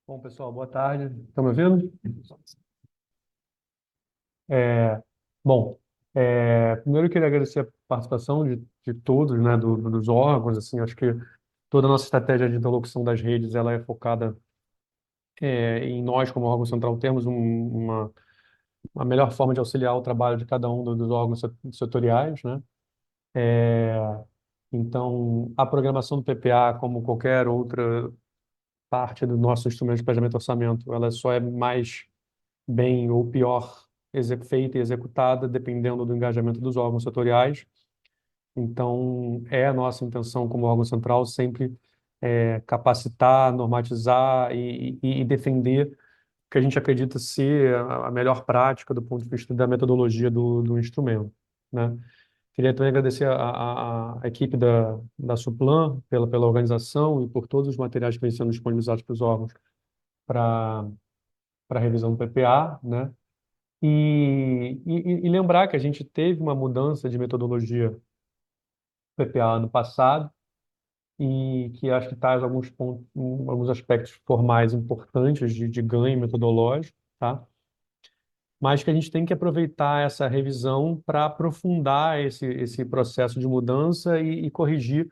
Bom, pessoal, boa tarde. Estão me ouvindo? É, bom, primeiro eu queria agradecer a participação de todos, né, dos órgãos. Assim, acho que toda a nossa estratégia de interlocução das redes ela é focada em nós, como órgão central, termos uma melhor forma de auxiliar o trabalho de cada um dos órgãos setoriais, né? Então, a programação do PPA, como qualquer outra parte do nosso instrumento de planejamento e orçamento, ela só é mais bem ou pior feita e executada, dependendo do engajamento dos órgãos setoriais. Então, é a nossa intenção como órgão central sempre capacitar, normatizar e defender o que a gente acredita ser a melhor prática do ponto de vista da metodologia do instrumento, né? Queria também agradecer a equipe da Suplan pela organização e por todos os materiais que vêm sendo disponibilizados para os órgãos para a revisão do PPA, né? E lembrar que a gente teve uma mudança de metodologia PPA ano passado e que acho que traz alguns pontos, alguns aspectos formais importantes de ganho metodológico, tá? Mas que a gente tem que aproveitar essa revisão para aprofundar esse processo de mudança e corrigir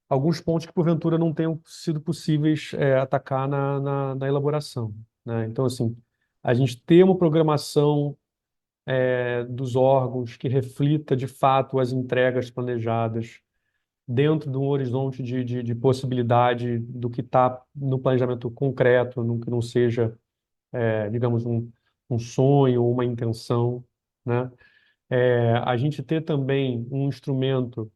alguns pontos que porventura não tenham sido possíveis atacar na elaboração, né? Então, assim, a gente ter uma programação dos órgãos que reflita de fato as entregas planejadas dentro de um horizonte de possibilidade do que está no planejamento concreto, que não seja, digamos, um sonho ou uma intenção, né? A gente ter também um instrumento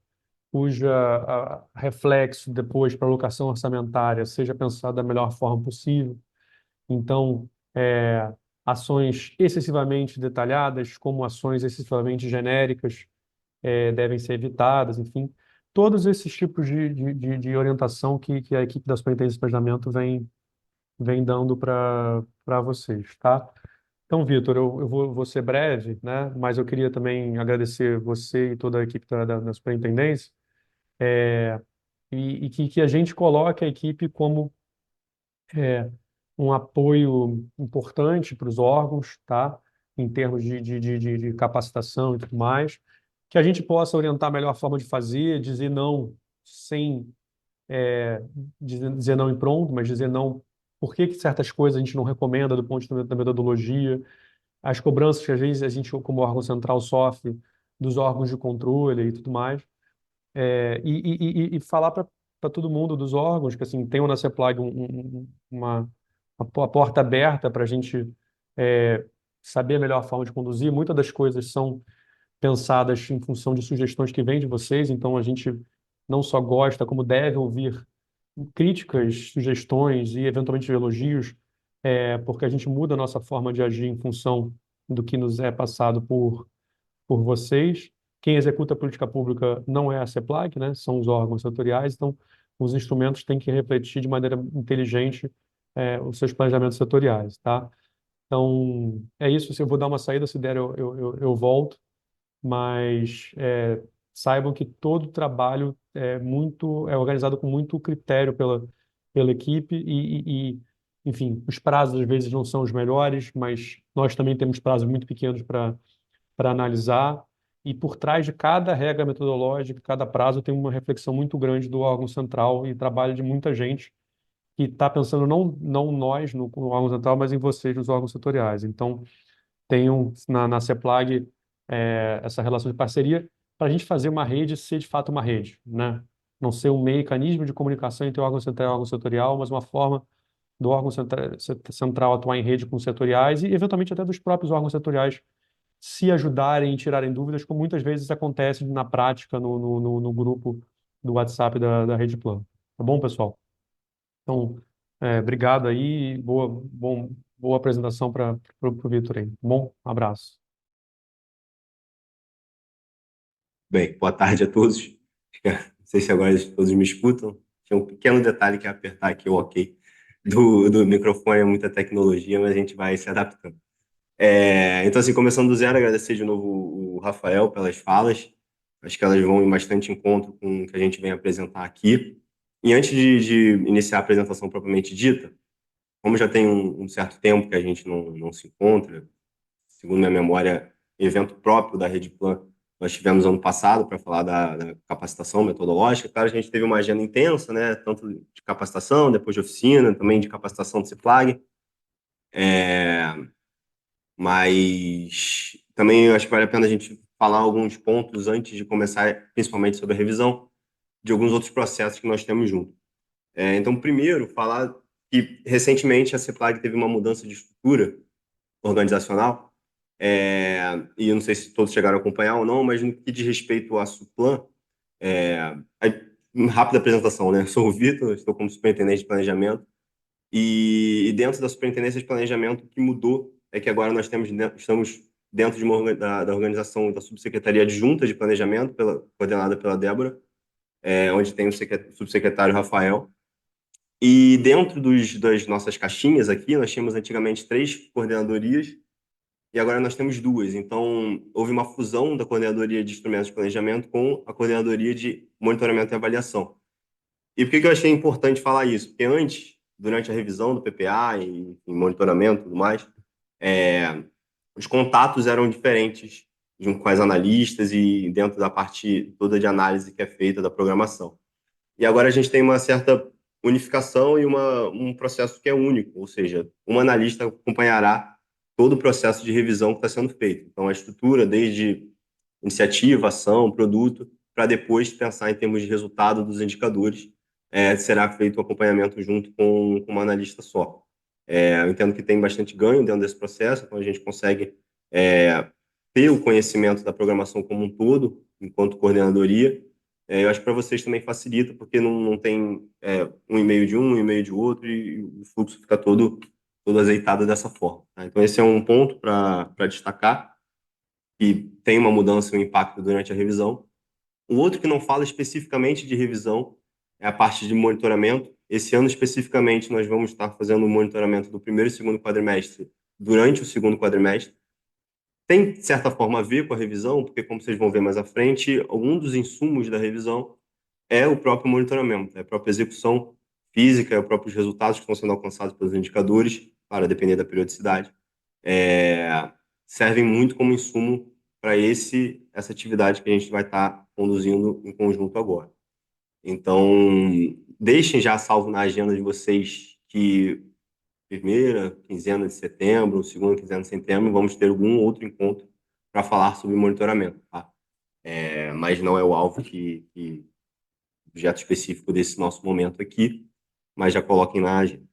cuja reflexo depois para alocação orçamentária seja pensado da melhor forma possível. Então, ações excessivamente detalhadas, como ações excessivamente genéricas, devem ser evitadas, enfim, todos esses tipos de orientação que a equipe da Superintendência de Planejamento vem dando para vocês, tá? Então, Vitor, eu vou ser breve, né? Mas eu queria também agradecer você e toda a equipe da Superintendência, e que a gente coloque a equipe como um apoio importante para os órgãos, tá? Em termos de capacitação e tudo mais, que a gente possa orientar a melhor forma de fazer, dizer não sem dizer não e pronto, mas dizer não por que certas coisas a gente não recomenda do ponto de vista da metodologia, as cobranças que às vezes a gente, como órgão central, sofre dos órgãos de controle e tudo mais. E falar para todo mundo dos órgãos que assim tenham na CEPLAG uma porta aberta para a gente saber a melhor forma de conduzir. Muitas das coisas são pensadas em função de sugestões que vêm de vocês, então a gente não só gosta, como deve ouvir críticas, sugestões e eventualmente elogios, porque a gente muda a nossa forma de agir em função do que nos é passado por vocês. Quem executa a política pública não é a CEPLAG, né? São os órgãos setoriais, então os instrumentos têm que refletir de maneira inteligente os seus planejamentos setoriais, tá? Então, é isso. Se eu vou dar uma saída, se der, eu volto, mas saibam que todo o trabalho é organizado com muito critério pela equipe enfim, os prazos às vezes não são os melhores, mas nós também temos prazos muito pequenos para analisar, e por trás de cada regra metodológica, cada prazo, tem uma reflexão muito grande do órgão central e trabalho de muita gente que está pensando não nós no órgão central, mas em vocês, nos órgãos setoriais. Então, tenham na CEPLAG essa relação de parceria para a gente fazer uma rede ser de fato uma rede, né? Não ser um mecanismo de comunicação entre o órgão central e o órgão setorial, mas uma forma do órgão central atuar em rede com os setoriais e, eventualmente, até dos próprios órgãos setoriais se ajudarem e tirarem dúvidas, como muitas vezes acontece na prática no grupo do WhatsApp da Rede Plan. Tá bom, pessoal? Então, obrigado aí, boa apresentação para o Vitor aí. Tá bom, abraço. Bem, boa tarde a todos. Não sei se agora todos me escutam. Tinha um pequeno detalhe que é apertar aqui o OK do microfone, é muita tecnologia, mas a gente vai se adaptando. Então, assim, começando do zero, agradecer de novo o Rafael pelas falas. Acho que elas vão em bastante encontro com o que a gente vem apresentar aqui. E antes de iniciar a apresentação propriamente dita, como já tem um certo tempo que a gente não se encontra, segundo minha memória, evento próprio da Redplan, nós tivemos ano passado para falar da capacitação metodológica. Claro, a gente teve uma agenda intensa, né? Tanto de capacitação, depois de oficina, também de capacitação de CIPLAG. Mas também eu acho que vale a pena a gente falar alguns pontos antes de começar, principalmente sobre a revisão de alguns outros processos que nós temos junto. Então, primeiro, falar que recentemente a CIPLAG teve uma mudança de estrutura organizacional, e eu não sei se todos chegaram a acompanhar ou não, mas no que diz respeito à Suplan, uma rápida apresentação, né? Eu sou o Vitor, estou como superintendente de planejamento, e dentro da superintendência de planejamento, o que mudou é que agora nós estamos dentro de da organização da subsecretaria adjunta de planejamento, coordenada pela Débora, onde tem o subsecretário Rafael. E dentro das nossas caixinhas aqui, nós tínhamos antigamente 3 coordenadorias, e agora nós temos 2. Então, houve uma fusão da coordenadoria de instrumentos de planejamento com a coordenadoria de monitoramento e avaliação. E por que eu achei importante falar isso? Porque antes, durante a revisão do PPA e monitoramento e tudo mais, os contatos eram diferentes com as analistas e dentro da parte toda de análise que é feita da programação. E agora a gente tem uma certa unificação e um processo que é único, ou seja, um analista acompanhará todo o processo de revisão que está sendo feito. Então, a estrutura, desde iniciativa, ação, produto, para depois pensar em termos de resultado dos indicadores, será feito o acompanhamento junto com uma analista só. Eu entendo que tem bastante ganho dentro desse processo, então a gente consegue ter o conhecimento da programação como um todo, enquanto coordenadoria. Eu acho que para vocês também facilita, porque não tem um e-mail de um e-mail de outro, e o fluxo fica todo azeitado dessa forma. Tá? Então, esse é um ponto para destacar, que tem uma mudança e um impacto durante a revisão. Um outro que não fala especificamente de revisão é a parte de monitoramento. Esse ano, especificamente, nós vamos estar fazendo o monitoramento do primeiro e segundo quadrimestre durante o segundo quadrimestre. Tem, de certa forma, a ver com a revisão, porque, como vocês vão ver mais à frente, algum dos insumos da revisão é o próprio monitoramento, é a própria execução física, é os próprios resultados que estão sendo alcançados pelos indicadores, para depender da periodicidade, servem muito como insumo para essa atividade que a gente vai estar conduzindo em conjunto agora. Então, deixem já salvo na agenda de vocês que primeira quinzena de setembro, segunda quinzena de setembro, vamos ter algum outro encontro para falar sobre monitoramento, tá? Mas não é o alvo objeto específico desse nosso momento aqui, mas já coloquem na agenda.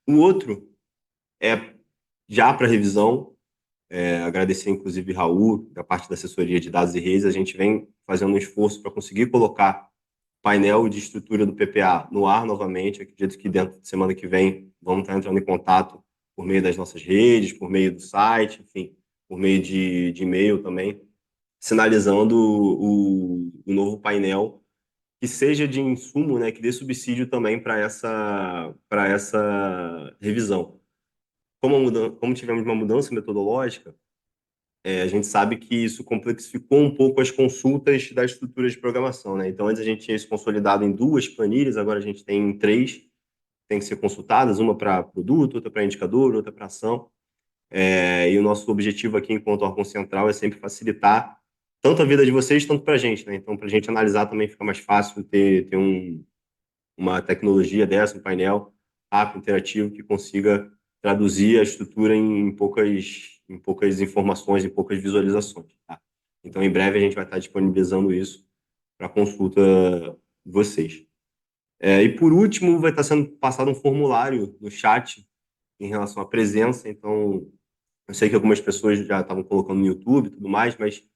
O outro é já para revisão, agradecer inclusive Raul, da parte da assessoria de dados e redes, a gente vem fazendo um esforço para conseguir colocar painel de estrutura do PPA no ar novamente. Acredito que dentro de semana que vem vamos estar entrando em contato por meio das nossas redes, por meio do site, enfim, por meio de e-mail também, sinalizando o novo painel que seja de insumo, né, que dê subsídio também para essa revisão. Como tivemos uma mudança metodológica, a gente sabe que isso complexificou um pouco as consultas da estrutura de programação, né? Então, antes a gente tinha isso consolidado em 2 planilhas, agora a gente tem 3, tem que ser consultadas, uma para produto, outra para indicador, outra para ação. E o nosso objetivo aqui, enquanto órgão central, é sempre facilitar tanto a vida de vocês, tanto para a gente, né? Então, para a gente analisar também fica mais fácil ter uma tecnologia dessa, um painel rápido, interativo, que consiga traduzir a estrutura em poucas informações, em poucas visualizações. Tá? Então, em breve, a gente vai estar disponibilizando isso para consulta de vocês. E, por último, vai estar sendo passado um formulário no chat em relação à presença. Então, eu sei que algumas pessoas já estavam colocando no YouTube e tudo mais, mas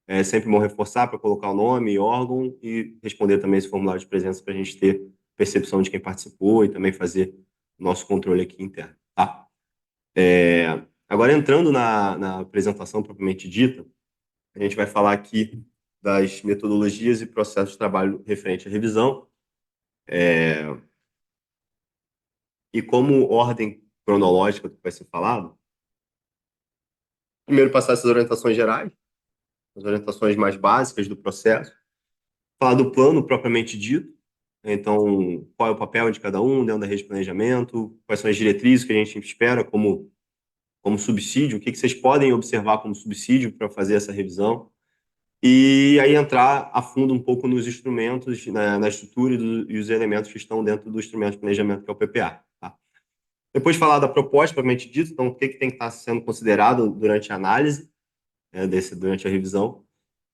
é sempre bom reforçar para colocar o nome, órgão e responder também esse formulário de presença para a gente ter percepção de quem participou e também fazer o nosso controle aqui interno, tá? Agora, entrando na apresentação propriamente dita, a gente vai falar aqui das metodologias e processos de trabalho referente à revisão, e como ordem cronológica do que vai ser falado, primeiro passar essas orientações gerais, as orientações mais básicas do processo, falar do plano propriamente dito, Então, qual é o papel de cada um dentro da rede de planejamento, quais são as diretrizes que a gente espera como subsídio, o que vocês podem observar como subsídio para fazer essa revisão, e aí entrar a fundo um pouco nos instrumentos, na estrutura e os elementos que estão dentro do instrumento de planejamento, que é o PPA. Tá? Depois de falar da proposta, propriamente dito, então o que tem que estar sendo considerado durante a análise, durante a revisão,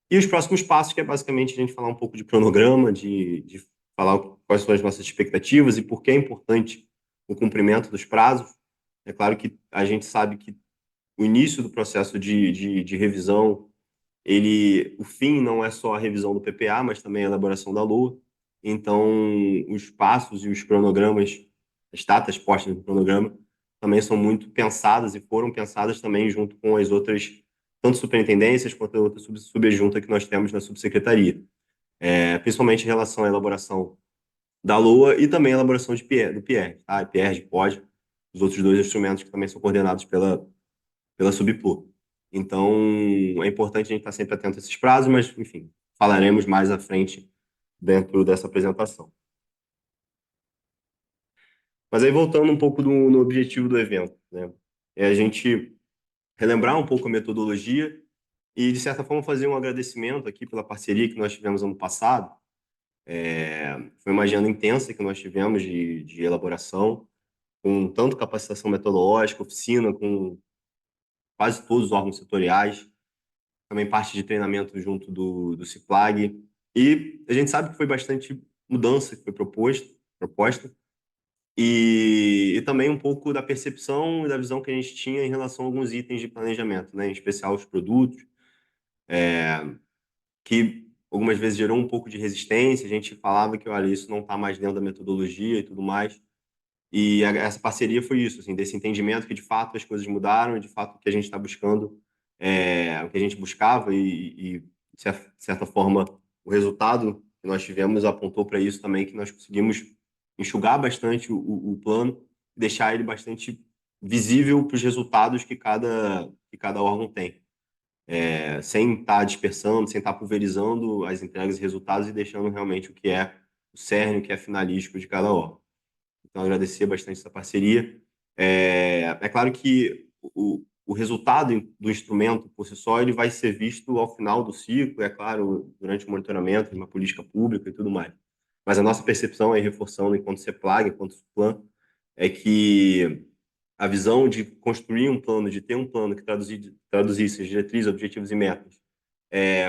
e os próximos passos, que é basicamente a gente falar um pouco de cronograma, de falar quais são as nossas expectativas e por que é importante o cumprimento dos prazos. É claro que a gente sabe que o início do processo de revisão, o fim não é só a revisão do PPA, mas também a elaboração da LOA. Então, os passos e os cronogramas, as datas postas no cronograma, também são muito pensadas e foram pensadas também junto com as outras, tanto superintendências quanto a outra subadjunta que nós temos na subsecretaria, principalmente em relação à elaboração da LOA e também a elaboração do PR, tá? PR, de POD, os outros dois instrumentos que também são coordenados pela Subplu. Então, é importante a gente estar sempre atento a esses prazos, mas, enfim, falaremos mais à frente dentro dessa apresentação. Mas aí, voltando um pouco no objetivo do evento, né? É a gente relembrar um pouco a metodologia e, de certa forma, fazer um agradecimento aqui pela parceria que nós tivemos ano passado. Foi uma agenda intensa que nós tivemos de elaboração, com tanto capacitação metodológica, oficina com quase todos os órgãos setoriais, também parte de treinamento junto do CIPLAG. E a gente sabe que foi bastante mudança que foi proposta e também um pouco da percepção e da visão que a gente tinha em relação a alguns itens de planejamento, né? Em especial os produtos, que algumas vezes gerou um pouco de resistência. A gente falava que, olha, isso não está mais dentro da metodologia e tudo mais. E essa parceria foi isso, assim, desse entendimento que de fato as coisas mudaram, de fato o que a gente está buscando, o que a gente buscava e, de certa forma, o resultado que nós tivemos apontou para isso também, que nós conseguimos enxugar bastante o plano, deixar ele bastante visível para os resultados que cada órgão tem, sem estar dispersando, sem estar pulverizando as entregas e resultados e deixando realmente o que é o cerne, o que é finalístico de cada órgão. Então, agradecer bastante essa parceria. É claro que o resultado do instrumento, por si só, ele vai ser visto ao final do ciclo, é claro, durante o monitoramento de uma política pública e tudo mais. Mas a nossa percepção, aí, reforçando enquanto CEPLAG, enquanto SUPLAN, é que a visão de construir um plano, de ter um plano que traduzisse as diretrizes, objetivos e metas,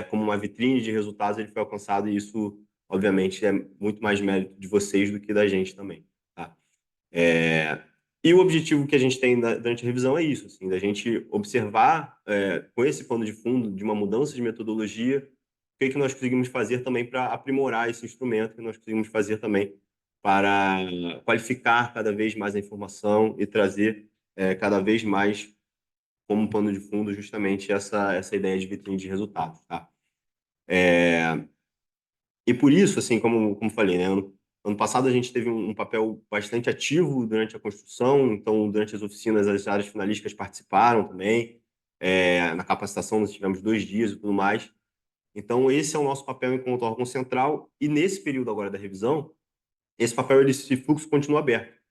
como uma vitrine de resultados, ele foi alcançado e isso, obviamente, é muito mais mérito de vocês do que da gente também. Tá? E o objetivo que a gente tem durante a revisão é isso, assim, da gente observar, com esse pano de fundo, de uma mudança de metodologia, o que nós conseguimos fazer também para aprimorar esse instrumento, o que nós conseguimos fazer também para qualificar cada vez mais a informação e trazer cada vez mais como pano de fundo justamente essa ideia de vitrine de resultados. Tá? E por isso, assim, como falei, né, ano passado a gente teve um papel bastante ativo durante a construção, então, durante as oficinas, as áreas finalísticas participaram também, na capacitação nós tivemos 2 dias e tudo mais. Então, esse é o nosso papel enquanto órgão central, e nesse período agora da revisão, esse fluxo continua aberto.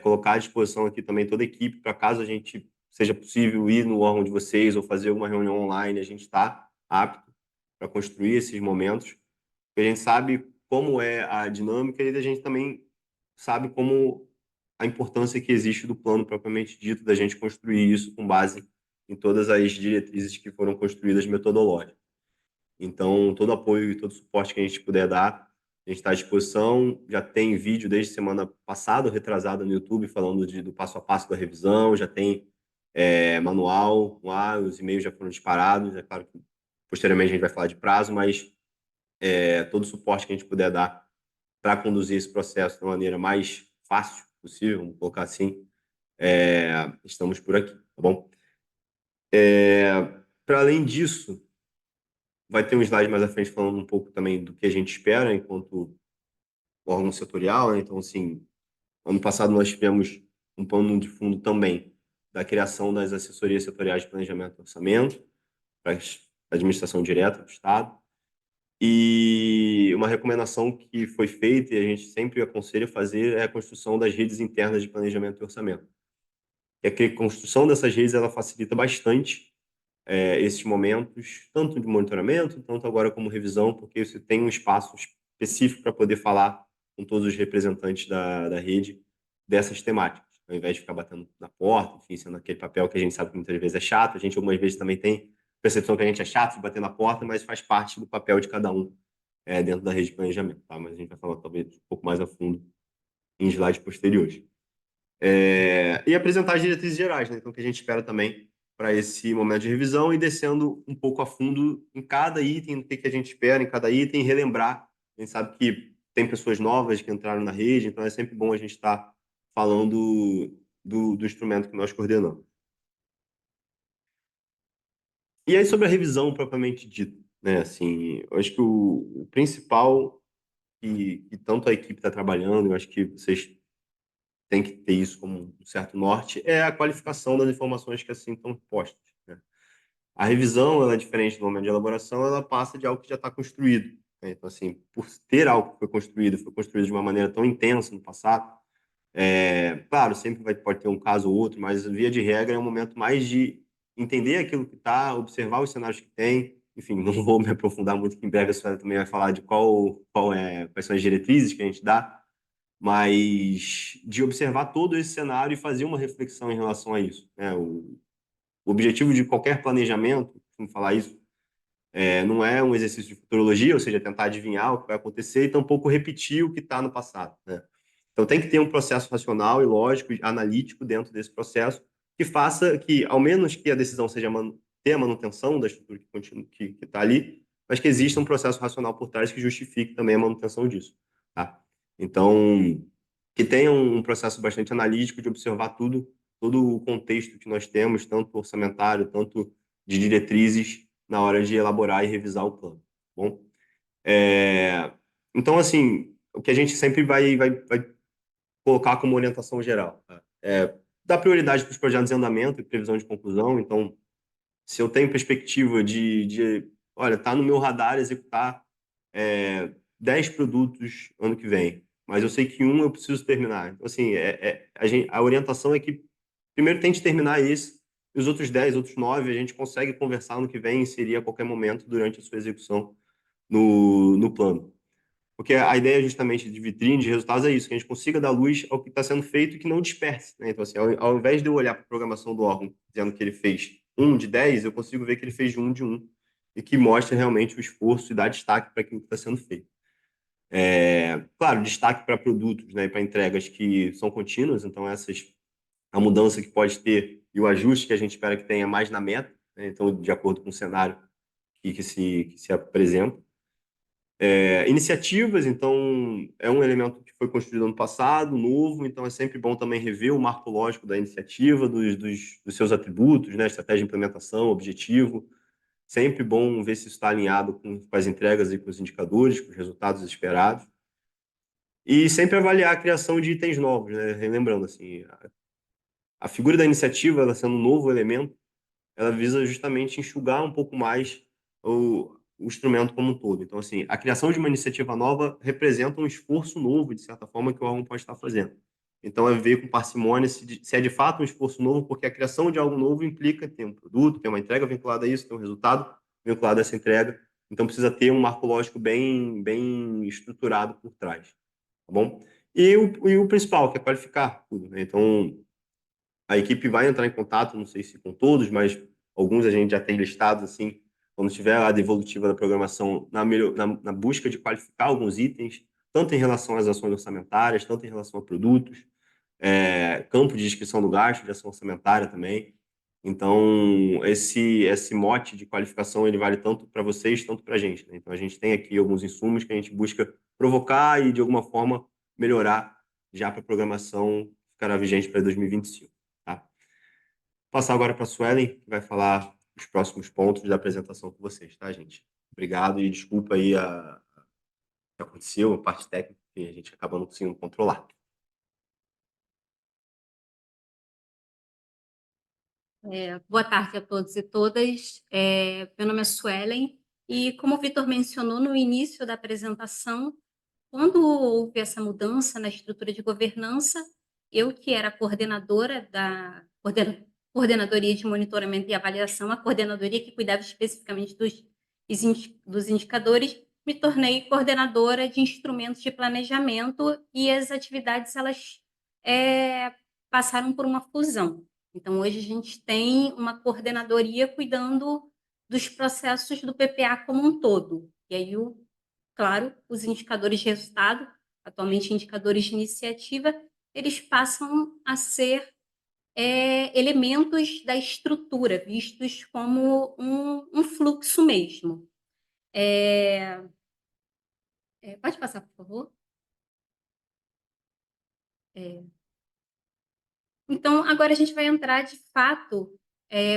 Colocar à disposição aqui também toda a equipe, para caso a gente seja possível ir no órgão de vocês ou fazer alguma reunião online, a gente está apto para construir esses momentos. A gente sabe como é a dinâmica e a gente também sabe como a importância que existe do plano propriamente dito, da gente construir isso com base em todas as diretrizes que foram construídas metodológicas. Então, todo apoio e todo suporte que a gente puder dar, a gente está à disposição. Já tem vídeo desde semana passada, retrasado no YouTube, falando do passo a passo da revisão, já tem manual lá, os e-mails já foram disparados. É claro que posteriormente a gente vai falar de prazo, mas todo o suporte que a gente puder dar para conduzir esse processo da maneira mais fácil possível, vamos colocar assim, estamos por aqui, tá bom? Para além disso, vai ter um slide mais à frente falando um pouco também do que a gente espera enquanto órgão setorial, né? Então, assim, ano passado nós tivemos um plano de fundo também da criação das assessorias setoriais de planejamento e orçamento para a administração direta do Estado. E uma recomendação que foi feita, e a gente sempre aconselha fazer, é a construção das redes internas de planejamento e orçamento. E a construção dessas redes, ela facilita bastante esses momentos, tanto de monitoramento, tanto agora como revisão, porque você tem um espaço específico para poder falar com todos os representantes da rede dessas temáticas, ao invés de ficar batendo na porta, enfim, sendo aquele papel que a gente sabe que muitas vezes é chato. A gente algumas vezes também tem percepção que a gente é chato de bater na porta, mas faz parte do papel de cada um dentro da rede de planejamento, tá? Mas a gente vai falar talvez um pouco mais a fundo em slides posteriores. E apresentar as diretrizes gerais, né? Então, o que a gente espera também para esse momento de revisão e descendo um pouco a fundo em cada item, o que a gente espera em cada item, e relembrar. A gente sabe que tem pessoas novas que entraram na rede, então é sempre bom a gente estar falando do instrumento que nós coordenamos. E aí, sobre a revisão propriamente dita, né? Assim, eu acho que o principal que tanto a equipe está trabalhando, eu acho que vocês têm que ter isso como um certo norte, é a qualificação das informações que assim estão postas, né? A revisão, ela é diferente do momento de elaboração, ela passa de algo que já está construído, né? Então, assim, por ter algo que foi construído de uma maneira tão intensa no passado, claro, sempre pode ter um caso ou outro, mas via de regra é um momento mais de entender aquilo que está, observar os cenários que tem. Enfim, não vou me aprofundar muito, que em breve a senhora também vai falar de quais são as diretrizes que a gente dá, mas de observar todo esse cenário e fazer uma reflexão em relação a isso, né? O objetivo de qualquer planejamento, vamos falar isso, não é um exercício de futurologia, ou seja, tentar adivinhar o que vai acontecer e tampouco repetir o que está no passado, né? Então tem que ter um processo racional e lógico e analítico dentro desse processo que faça que, ao menos que a decisão seja ter a manutenção da estrutura que está ali, mas que exista um processo racional por trás que justifique também a manutenção disso, tá? Então, que tenha um processo bastante analítico de observar tudo, todo o contexto que nós temos, tanto orçamentário, tanto de diretrizes, na hora de elaborar e revisar o plano, tá bom? Então, assim, o que a gente sempre vai colocar como orientação geral, tá? Dar prioridade para os projetos em andamento e previsão de conclusão. Então, se eu tenho perspectiva olha, está no meu radar executar 10 produtos ano que vem, mas eu sei que um eu preciso terminar. Então, assim, a orientação é que primeiro tente terminar esse, e os outros 10, outros 9, a gente consegue conversar no que vem e inserir a qualquer momento durante a sua execução no plano. Porque a ideia justamente de vitrine, de resultados, é isso, que a gente consiga dar luz ao que está sendo feito e que não disperse, né? Então, assim, ao invés de eu olhar para a programação do órgão dizendo que ele fez um de 10, eu consigo ver que ele fez de um, e que mostra realmente o esforço e dá destaque para aquilo que está sendo feito. Claro, destaque para produtos, né, para entregas que são contínuas, então a mudança que pode ter e o ajuste que a gente espera que tenha mais na meta, né, então de acordo com o cenário que se apresenta. Iniciativas, então, é um elemento que foi construído ano passado, novo, então é sempre bom também rever o marco lógico da iniciativa, dos seus atributos, né, estratégia de implementação, objetivo. Sempre bom ver se isso está alinhado com as entregas e com os indicadores, com os resultados esperados. E sempre avaliar a criação de itens novos, né? Lembrando, assim, a figura da iniciativa, ela sendo um novo elemento, ela visa justamente enxugar um pouco mais o instrumento como um todo. Então, assim, a criação de uma iniciativa nova representa um esforço novo, de certa forma, que o órgão pode estar fazendo. Então, é ver com parcimônia se é de fato um esforço novo, porque a criação de algo novo implica ter um produto, ter uma entrega vinculada a isso, ter um resultado vinculado a essa entrega. Então, precisa ter um marco lógico bem estruturado por trás, tá bom? E o principal, que é qualificar tudo, né? Então, a equipe vai entrar em contato, não sei se com todos, mas alguns a gente já tem listados, assim, quando tiver a devolutiva da programação, na busca de qualificar alguns itens, tanto em relação às ações orçamentárias, tanto em relação a produtos, campo de descrição do gasto, de ação orçamentária também. Então, esse mote de qualificação, ele vale tanto para vocês, tanto para a gente, né? Então, a gente tem aqui alguns insumos que a gente busca provocar e, de alguma forma, melhorar já para a programação que ficará vigente para 2025. Tá? Vou passar agora para a Suelen, que vai falar os próximos pontos da apresentação com vocês, tá, gente? Obrigado e desculpa aí o que aconteceu, a parte técnica que a gente acabou não conseguindo controlar. Boa tarde a todos e todas. Meu nome é Suelen, E como o Vitor mencionou no início da apresentação, quando houve essa mudança na estrutura de governança, eu que era coordenadora da Coordenadoria de Monitoramento e Avaliação, a coordenadoria que cuidava especificamente dos indicadores, me tornei coordenadora de instrumentos de planejamento e as atividades elas passaram por uma fusão. Então, hoje a gente tem uma coordenadoria cuidando dos processos do PPA como um todo. E aí, claro, os indicadores de resultado, atualmente indicadores de iniciativa, eles passam a ser elementos da estrutura, vistos como um fluxo mesmo. Pode passar, por favor? Então, agora a gente vai entrar de fato,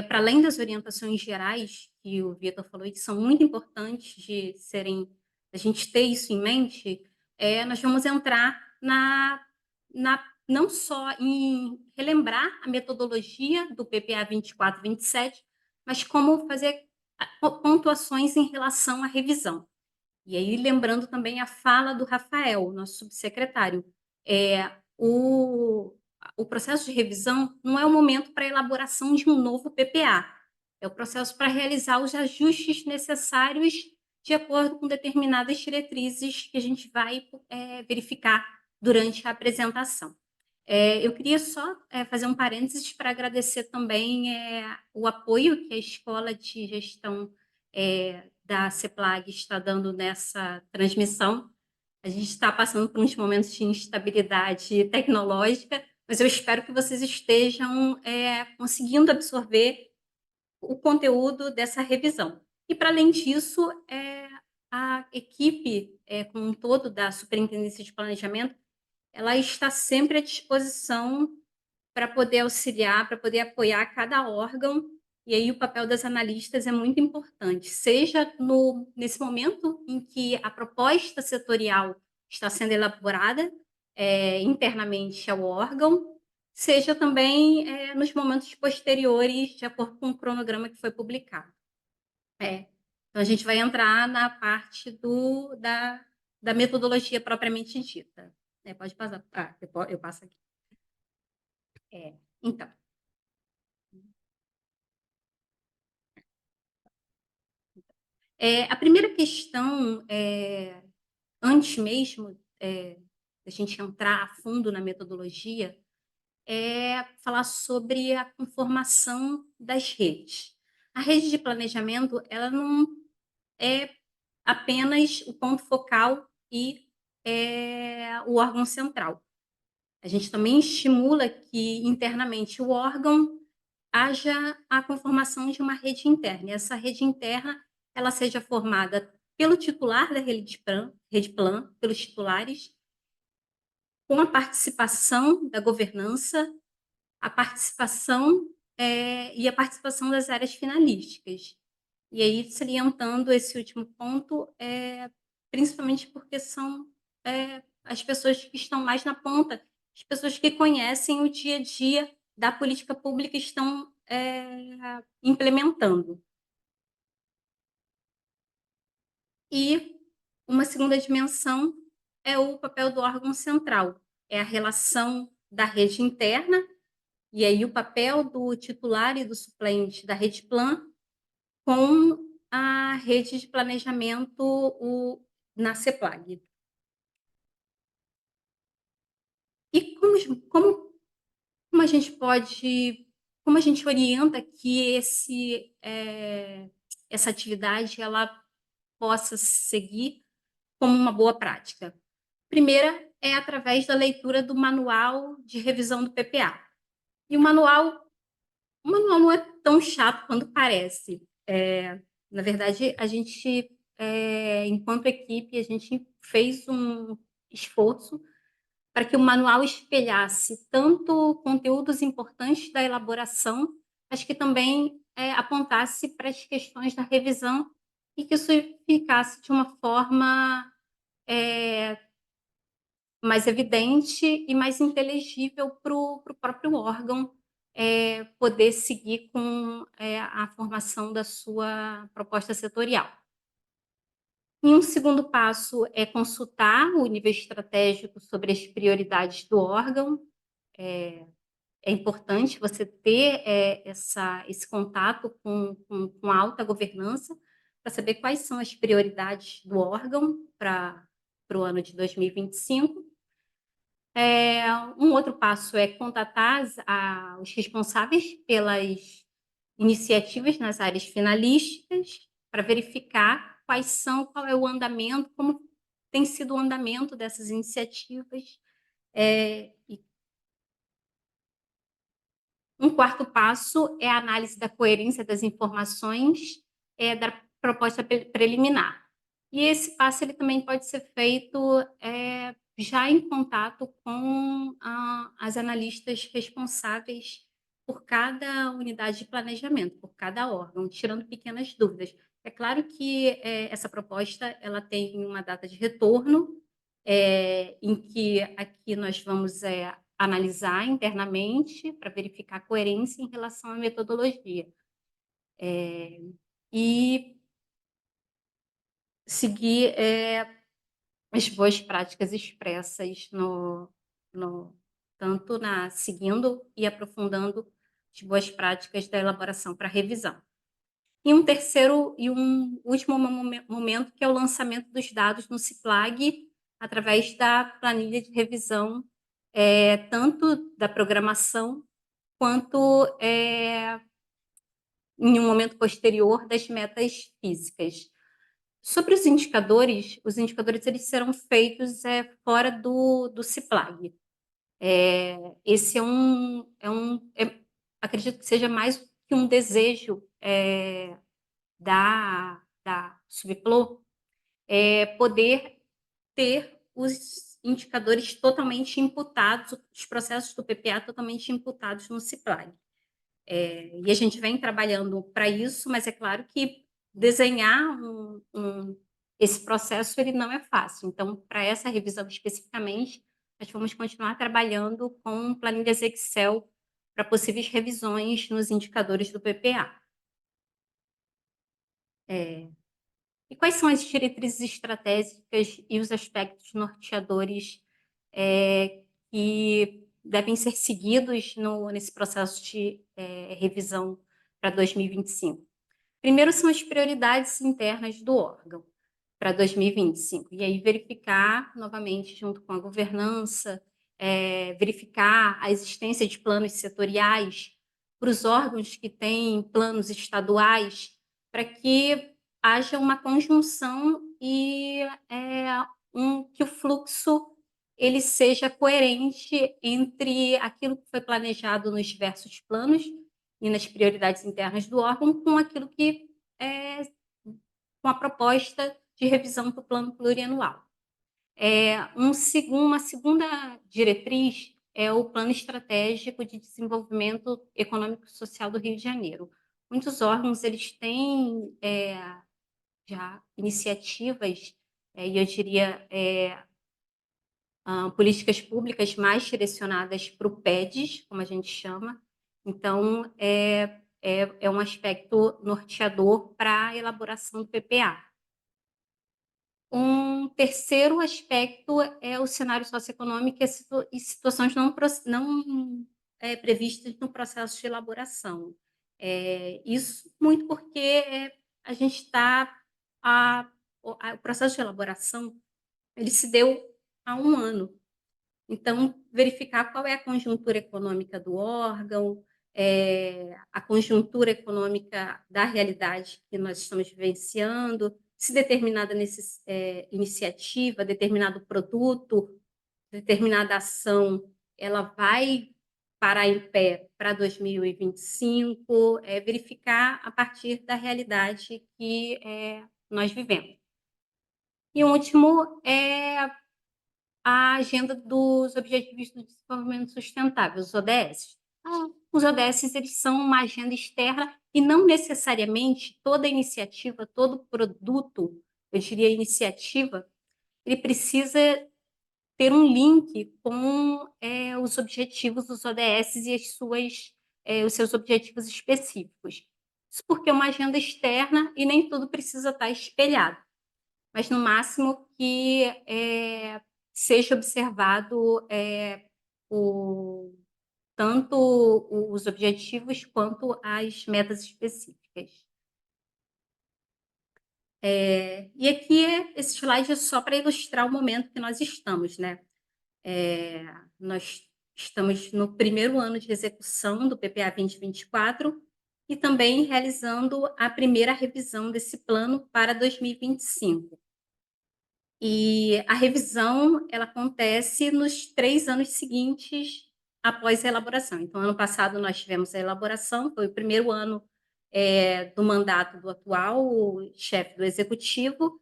para além das orientações gerais que o Vitor falou e que são muito importantes de serem, a gente ter isso em mente, nós vamos entrar não só em relembrar a metodologia do PPA 24/27, mas como fazer pontuações em relação à revisão. E aí, lembrando também a fala do Rafael, nosso subsecretário, o processo de revisão não é o momento para a elaboração de um novo PPA, é o processo para realizar os ajustes necessários de acordo com determinadas diretrizes que a gente vai verificar durante a apresentação. Eu queria só fazer um parênteses para agradecer também o apoio que a Escola de Gestão da CEPLAG está dando nessa transmissão. A gente está passando por uns momentos de instabilidade tecnológica, mas eu espero que vocês estejam conseguindo absorver o conteúdo dessa revisão. E, para além disso, a equipe como um todo da Superintendência de Planejamento, ela está sempre à disposição para poder auxiliar, para poder apoiar cada órgão, e aí o papel das analistas é muito importante, seja nesse momento em que a proposta setorial está sendo elaborada internamente ao órgão, seja também nos momentos posteriores, de acordo com o cronograma que foi publicado. Então, a gente vai entrar na parte da metodologia propriamente dita. Pode passar. Eu passo aqui. Então, a primeira questão, antes mesmo da gente entrar a fundo na metodologia, é falar sobre a conformação das redes. A rede de planejamento, ela não é apenas o ponto focal e o órgão central. A gente também estimula que internamente o órgão haja a conformação de uma rede interna. E essa rede interna ela seja formada pelo titular da rede plan, pelos titulares, com a participação da governança, a participação e a participação das áreas finalísticas. E aí, salientando esse último ponto, principalmente porque são as pessoas que estão mais na ponta, as pessoas que conhecem o dia a dia da política pública e estão implementando. E uma segunda dimensão é o papel do órgão central, é a relação da rede interna, e aí o papel do titular e do suplente da rede plan com a rede de planejamento na CEPLAG. E como a gente como a gente orienta que essa atividade ela possa seguir como uma boa prática? Primeira é através da leitura do manual de revisão do PPA. E o manual não é tão chato quanto parece. Na verdade, a gente, enquanto equipe, a gente fez um esforço para que o manual espelhasse tanto conteúdos importantes da elaboração, mas que também apontasse para as questões da revisão e que isso ficasse de uma forma mais evidente e mais inteligível para o próprio órgão poder seguir com a formação da sua proposta setorial. E um segundo passo é consultar o nível estratégico sobre as prioridades do órgão. É importante você ter esse contato com a alta governança para saber quais são as prioridades do órgão para o ano de 2025. Um outro passo é contatar os responsáveis pelas iniciativas nas áreas finalistas para verificar qual é o andamento, como tem sido o andamento dessas iniciativas. E um quarto passo é a análise da coerência das informações da proposta preliminar. E esse passo ele também pode ser feito já em contato com as analistas responsáveis por cada unidade de planejamento, por cada órgão, tirando pequenas dúvidas. É claro que essa proposta ela tem uma data de retorno, em que aqui nós vamos analisar internamente para verificar a coerência em relação à metodologia. E seguir as boas práticas expressas tanto seguindo e aprofundando as boas práticas da elaboração para revisão. E um terceiro e um último momento, que é o lançamento dos dados no CIPLAG, através da planilha de revisão, tanto da programação, quanto em um momento posterior das metas físicas. Sobre os indicadores eles serão feitos fora do CIPLAG. Esse acredito que seja mais que um desejo da Subplo, poder ter os indicadores totalmente imputados, os processos do PPA totalmente imputados no CIPLAG. E a gente vem trabalhando para isso, mas é claro que desenhar esse processo ele não é fácil. Então, para essa revisão especificamente, nós vamos continuar trabalhando com planilhas Excel para possíveis revisões nos indicadores do PPA. E quais são as diretrizes estratégicas e os aspectos norteadores que devem ser seguidos nesse processo de revisão para 2025? Primeiro são as prioridades internas do órgão para 2025. E aí verificar, novamente, junto com a governança, verificar a existência de planos setoriais para os órgãos que têm planos estaduais, para que haja uma conjunção e que o fluxo ele seja coerente entre aquilo que foi planejado nos diversos planos e nas prioridades internas do órgão com aquilo que com a proposta de revisão do plano plurianual. Uma segunda diretriz é o Plano Estratégico de Desenvolvimento Econômico e Social do Rio de Janeiro. Muitos órgãos eles têm já iniciativas, e eu diria políticas públicas mais direcionadas para o PEDES, como a gente chama. Então, é um aspecto norteador para a elaboração do PPA. Um terceiro aspecto é o cenário socioeconômico e situações não previstas no processo de elaboração. Isso muito porque a gente está... O processo de elaboração ele se deu há um ano. Então, verificar qual é a conjuntura econômica do órgão, a conjuntura econômica da realidade que nós estamos vivenciando, se determinada iniciativa, determinado produto, determinada ação, ela vai parar em pé para 2025, verificar a partir da realidade que nós vivemos. E o último é a agenda dos Objetivos do Desenvolvimento Sustentável, os ODS. Os ODS eles são uma agenda externa e não necessariamente toda iniciativa, todo produto, eu diria iniciativa, ele precisa ter um link com os objetivos dos ODS e os seus objetivos específicos. Isso porque é uma agenda externa e nem tudo precisa estar espelhado. mas no máximo que seja observado tanto os objetivos quanto as metas específicas. E aqui, esse slide é só para ilustrar o momento que nós estamos, né? Nós estamos no primeiro ano de execução do PPA 2024 e também realizando a primeira revisão desse plano para 2025. E a revisão, ela acontece nos 3 anos seguintes após a elaboração. Então, ano passado nós tivemos a elaboração, foi o primeiro ano do mandato do atual chefe do executivo.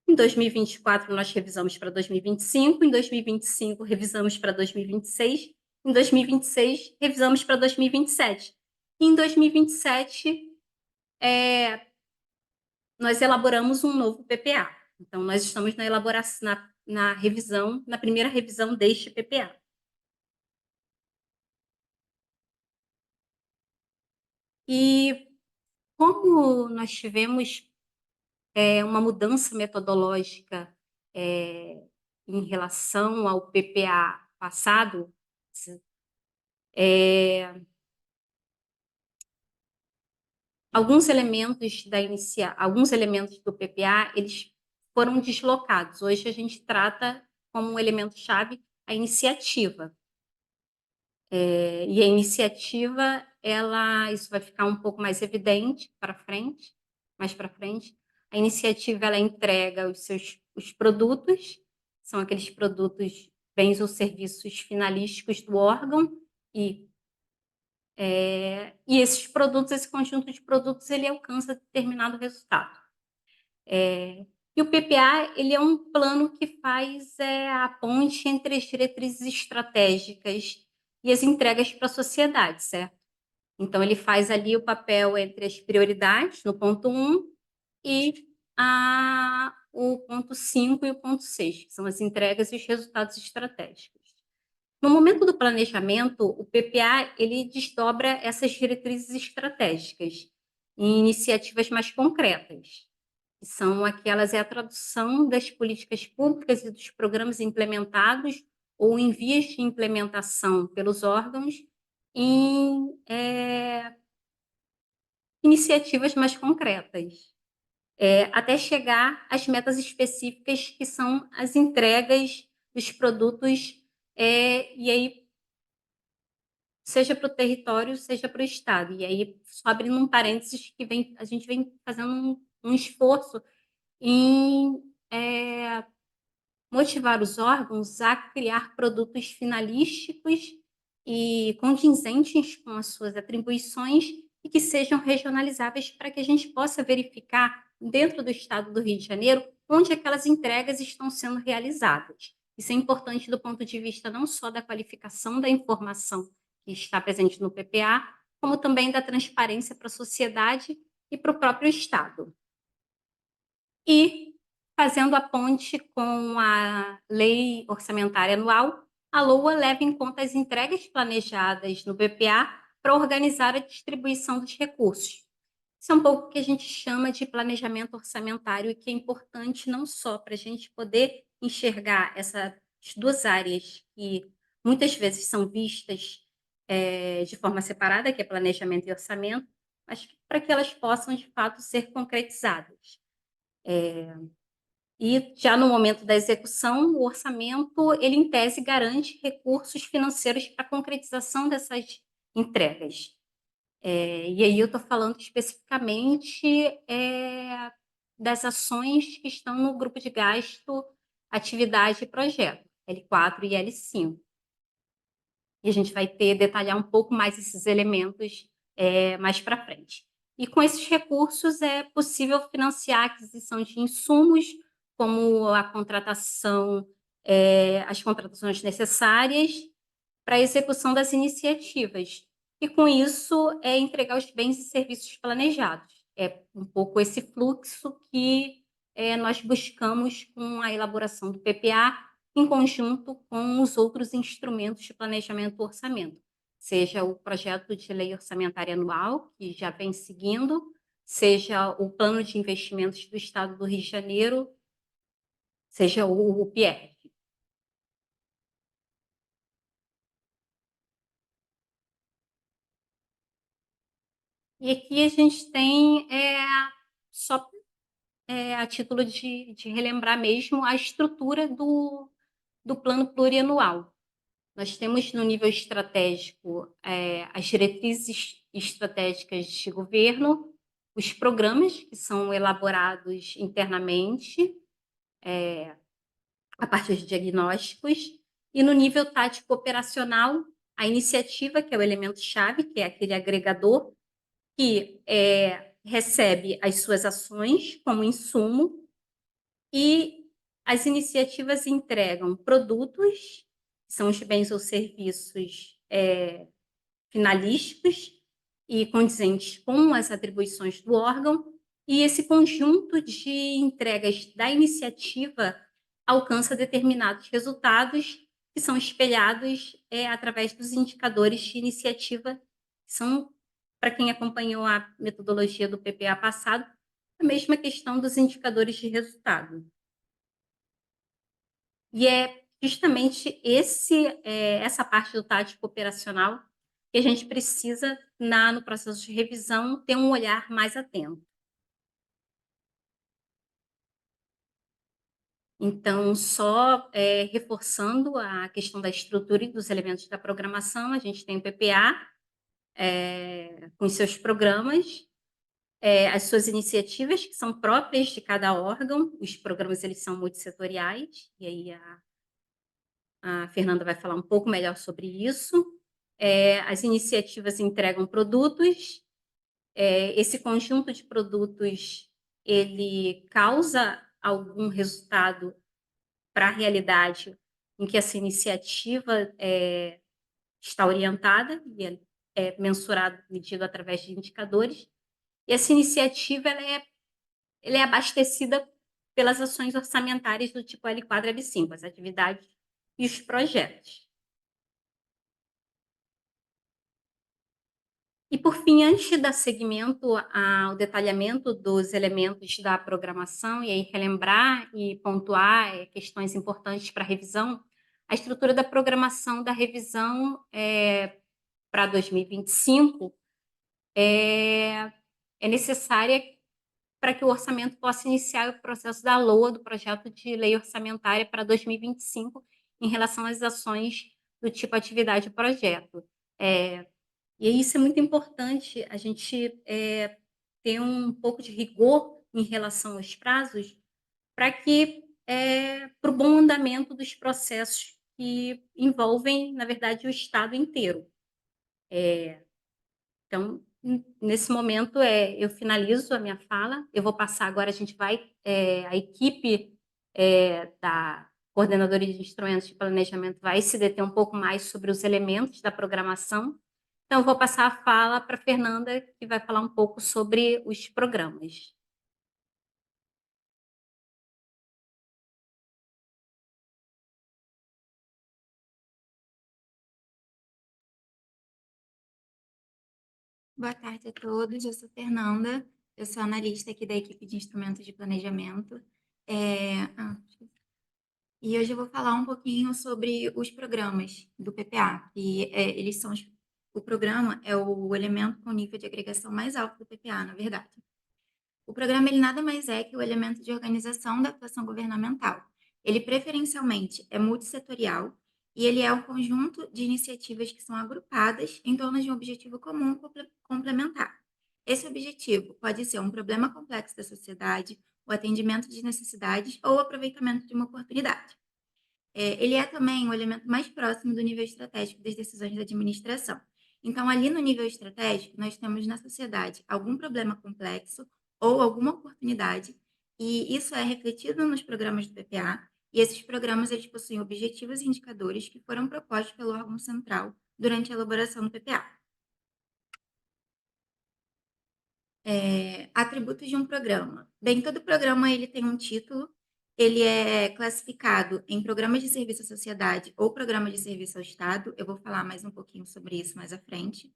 Em 2024, nós revisamos para 2025, em 2025, revisamos para 2026, em 2026, revisamos para 2027. E em 2027, nós elaboramos um novo PPA. Então, nós estamos na elaboração, na revisão, na primeira revisão deste PPA. E como nós tivemos uma mudança metodológica em relação ao PPA passado, alguns elementos do PPA, eles foram deslocados. Hoje a gente trata como um elemento-chave a iniciativa. E a iniciativa, isso vai ficar um pouco mais evidente mais para frente. A iniciativa, ela entrega os produtos, são aqueles produtos, bens ou serviços finalísticos do órgão, e esses produtos, esse conjunto de produtos, ele alcança determinado resultado. E o PPA, ele é um plano que faz a ponte entre as diretrizes estratégicas e as entregas para a sociedade, certo? Então, ele faz ali o papel entre as prioridades, no ponto 1, e o ponto 5 e o ponto 6, que são as entregas e os resultados estratégicos. No momento do planejamento, o PPA, ele desdobra essas diretrizes estratégicas em iniciativas mais concretas, que são aquelas, a tradução das políticas públicas e dos programas implementados ou em vias de implementação pelos órgãos em iniciativas mais concretas, até chegar às metas específicas, que são as entregas dos produtos, e aí, seja para o território, seja para o Estado. E aí, só abrindo um parênteses, a gente vem fazendo um esforço em motivar os órgãos a criar produtos finalísticos e condizentes com as suas atribuições e que sejam regionalizáveis, para que a gente possa verificar dentro do Estado do Rio de Janeiro onde aquelas entregas estão sendo realizadas. Isso é importante do ponto de vista não só da qualificação da informação que está presente no PPA, como também da transparência para a sociedade e para o próprio Estado. E, fazendo a ponte com a Lei Orçamentária Anual, a LOA leva em conta as entregas planejadas no PPA para organizar a distribuição dos recursos. Isso é um pouco o que a gente chama de planejamento orçamentário, e que é importante não só para a gente poder enxergar essas duas áreas que muitas vezes são vistas de forma separada, que é planejamento e orçamento, mas para que elas possam, de fato, ser concretizadas. E já no momento da execução, o orçamento, ele em tese garante recursos financeiros para a concretização dessas entregas. E aí eu estou falando especificamente das ações que estão no grupo de gasto, atividade e projeto, L4 e L5. E a gente vai detalhar um pouco mais esses elementos mais para frente. E com esses recursos é possível financiar a aquisição de insumos, como a contratação, as contratações necessárias para a execução das iniciativas. E com isso entregar os bens e serviços planejados. É um pouco esse fluxo que nós buscamos com a elaboração do PPA, em conjunto com os outros instrumentos de planejamento do orçamento, seja o projeto de lei orçamentária anual, que já vem seguindo, seja o plano de investimentos do Estado do Rio de Janeiro, seja o PIERG. E aqui a gente tem, só a título de relembrar mesmo, a estrutura do plano plurianual. Nós temos no nível estratégico as diretrizes estratégicas de governo, os programas que são elaborados internamente, a partir de diagnósticos, e no nível tático operacional, a iniciativa, que é o elemento-chave, que é aquele agregador que recebe as suas ações como insumo, e as iniciativas entregam produtos, que são os bens ou serviços finalísticos e condizentes com as atribuições do órgão, e esse conjunto de entregas da iniciativa alcança determinados resultados que são espelhados através dos indicadores de iniciativa, que são, para quem acompanhou a metodologia do PPA passado, a mesma questão dos indicadores de resultado. E é justamente essa parte do tático operacional que a gente precisa, no processo de revisão, ter um olhar mais atento. Então, só reforçando a questão da estrutura e dos elementos da programação, a gente tem o PPA, com os seus programas, as suas iniciativas, que são próprias de cada órgão. Os programas eles são multissetoriais, e aí a Fernanda vai falar um pouco melhor sobre isso. As iniciativas entregam produtos, esse conjunto de produtos ele causa algum resultado para a realidade em que essa iniciativa está orientada, e é mensurado, medido através de indicadores, e essa iniciativa ela é abastecida pelas ações orçamentárias do tipo L4 e L5, as atividades e os projetos. E, por fim, antes de dar seguimento ao detalhamento dos elementos da programação, e aí relembrar e pontuar questões importantes para a revisão, a estrutura da programação da revisão para 2025 é necessária para que o orçamento possa iniciar o processo da LOA, do projeto de lei orçamentária para 2025, em relação às ações do tipo atividade e projeto. E isso é muito importante, a gente ter um pouco de rigor em relação aos prazos, para o bom andamento dos processos que envolvem, na verdade, o Estado inteiro. Então, nesse momento, eu finalizo a minha fala. Eu vou passar agora, a equipe da Coordenadoria de Instrumentos de Planejamento vai se deter um pouco mais sobre os elementos da programação. Então, eu vou passar a fala para a Fernanda, que vai falar um pouco sobre os programas. Boa tarde a todos, eu sou Fernanda, eu sou analista aqui da equipe de instrumentos de planejamento. E hoje eu vou falar um pouquinho sobre os programas do PPA, que o programa é o elemento com nível de agregação mais alto do PPA, na verdade. O programa ele nada mais é que o elemento de organização da atuação governamental. Ele preferencialmente é multissetorial e ele é um conjunto de iniciativas que são agrupadas em torno de um objetivo comum complementar. Esse objetivo pode ser um problema complexo da sociedade, o atendimento de necessidades ou o aproveitamento de uma oportunidade. Ele é também o elemento mais próximo do nível estratégico das decisões da administração. Então, ali no nível estratégico, nós temos na sociedade algum problema complexo ou alguma oportunidade, e isso é refletido nos programas do PPA, e esses programas eles possuem objetivos e indicadores que foram propostos pelo órgão central durante a elaboração do PPA. Atributos de um programa. Bem, todo programa ele tem um título, ele é classificado em programas de serviço à sociedade ou programa de serviço ao Estado. Eu vou falar mais um pouquinho sobre isso mais à frente.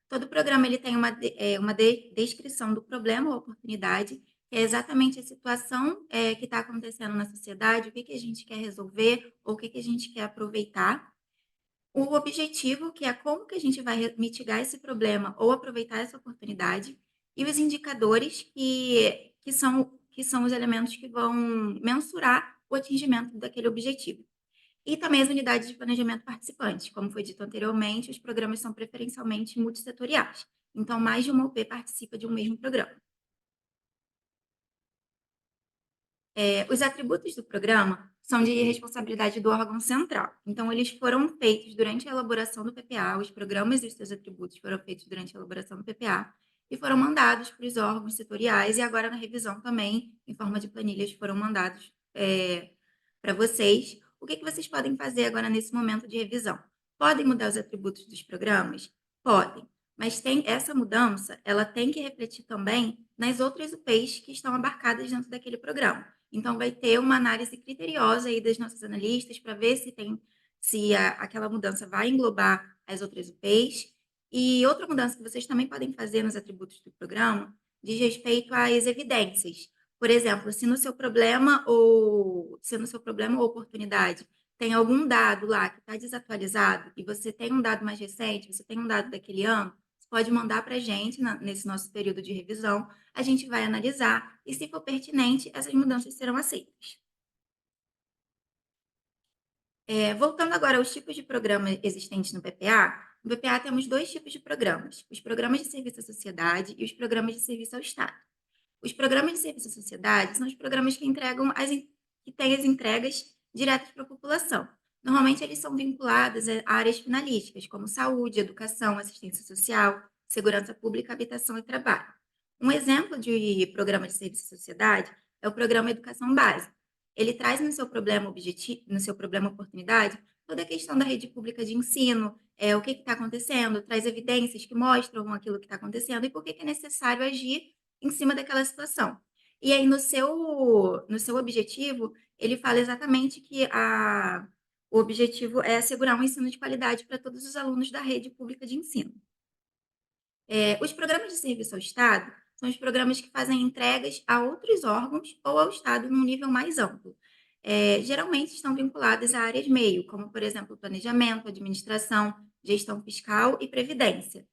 Todo programa ele tem uma descrição do problema ou oportunidade que é exatamente a situação que está acontecendo na sociedade, o que a gente quer resolver ou o que a gente quer aproveitar. O objetivo, que é como que a gente vai mitigar esse problema ou aproveitar essa oportunidade, e os indicadores, que são os elementos que vão mensurar o atingimento daquele objetivo. E também as unidades de planejamento participantes. Como foi dito anteriormente, os programas são preferencialmente multissetoriais. Então, mais de uma UP participa de um mesmo programa. Os atributos do programa são de responsabilidade do órgão central. Então, eles foram feitos durante a elaboração do PPA, os programas e os seus atributos foram feitos durante a elaboração do PPA e foram mandados para os órgãos setoriais e agora na revisão também, em forma de planilhas, foram mandados para vocês. O que vocês podem fazer agora nesse momento de revisão? Podem mudar os atributos dos programas? Podem, mas essa mudança, ela tem que refletir também nas outras UPs que estão abarcadas dentro daquele programa. Então, vai ter uma análise criteriosa aí das nossas analistas para ver se aquela mudança vai englobar as outras UPs. E outra mudança que vocês também podem fazer nos atributos do programa diz respeito às evidências. Por exemplo, se no seu problema ou oportunidade tem algum dado lá que está desatualizado e você tem um dado mais recente, você tem um dado daquele ano, você pode mandar para a gente nesse nosso período de revisão, a gente vai analisar e, se for pertinente, essas mudanças serão aceitas. Voltando agora aos tipos de programa existentes no PPA, no PPA temos dois tipos de programas, os programas de serviço à sociedade e os programas de serviço ao Estado. Os programas de serviço à sociedade são os programas que têm as entregas diretas para a população. Normalmente, eles são vinculados a áreas finalísticas, como saúde, educação, assistência social, segurança pública, habitação e trabalho. Um exemplo de programa de serviço à sociedade é o programa Educação Básica. Ele traz no seu problema oportunidade, toda a questão da rede pública de ensino, o que está acontecendo, traz evidências que mostram aquilo que está acontecendo e por que é necessário agir em cima daquela situação. E aí, no seu objetivo, ele fala exatamente que o objetivo é assegurar um ensino de qualidade para todos os alunos da rede pública de ensino. Os programas de serviço ao Estado são os programas que fazem entregas a outros órgãos ou ao Estado num nível mais amplo. Geralmente estão vinculados a áreas meio, como, por exemplo, planejamento, administração, gestão fiscal e previdência.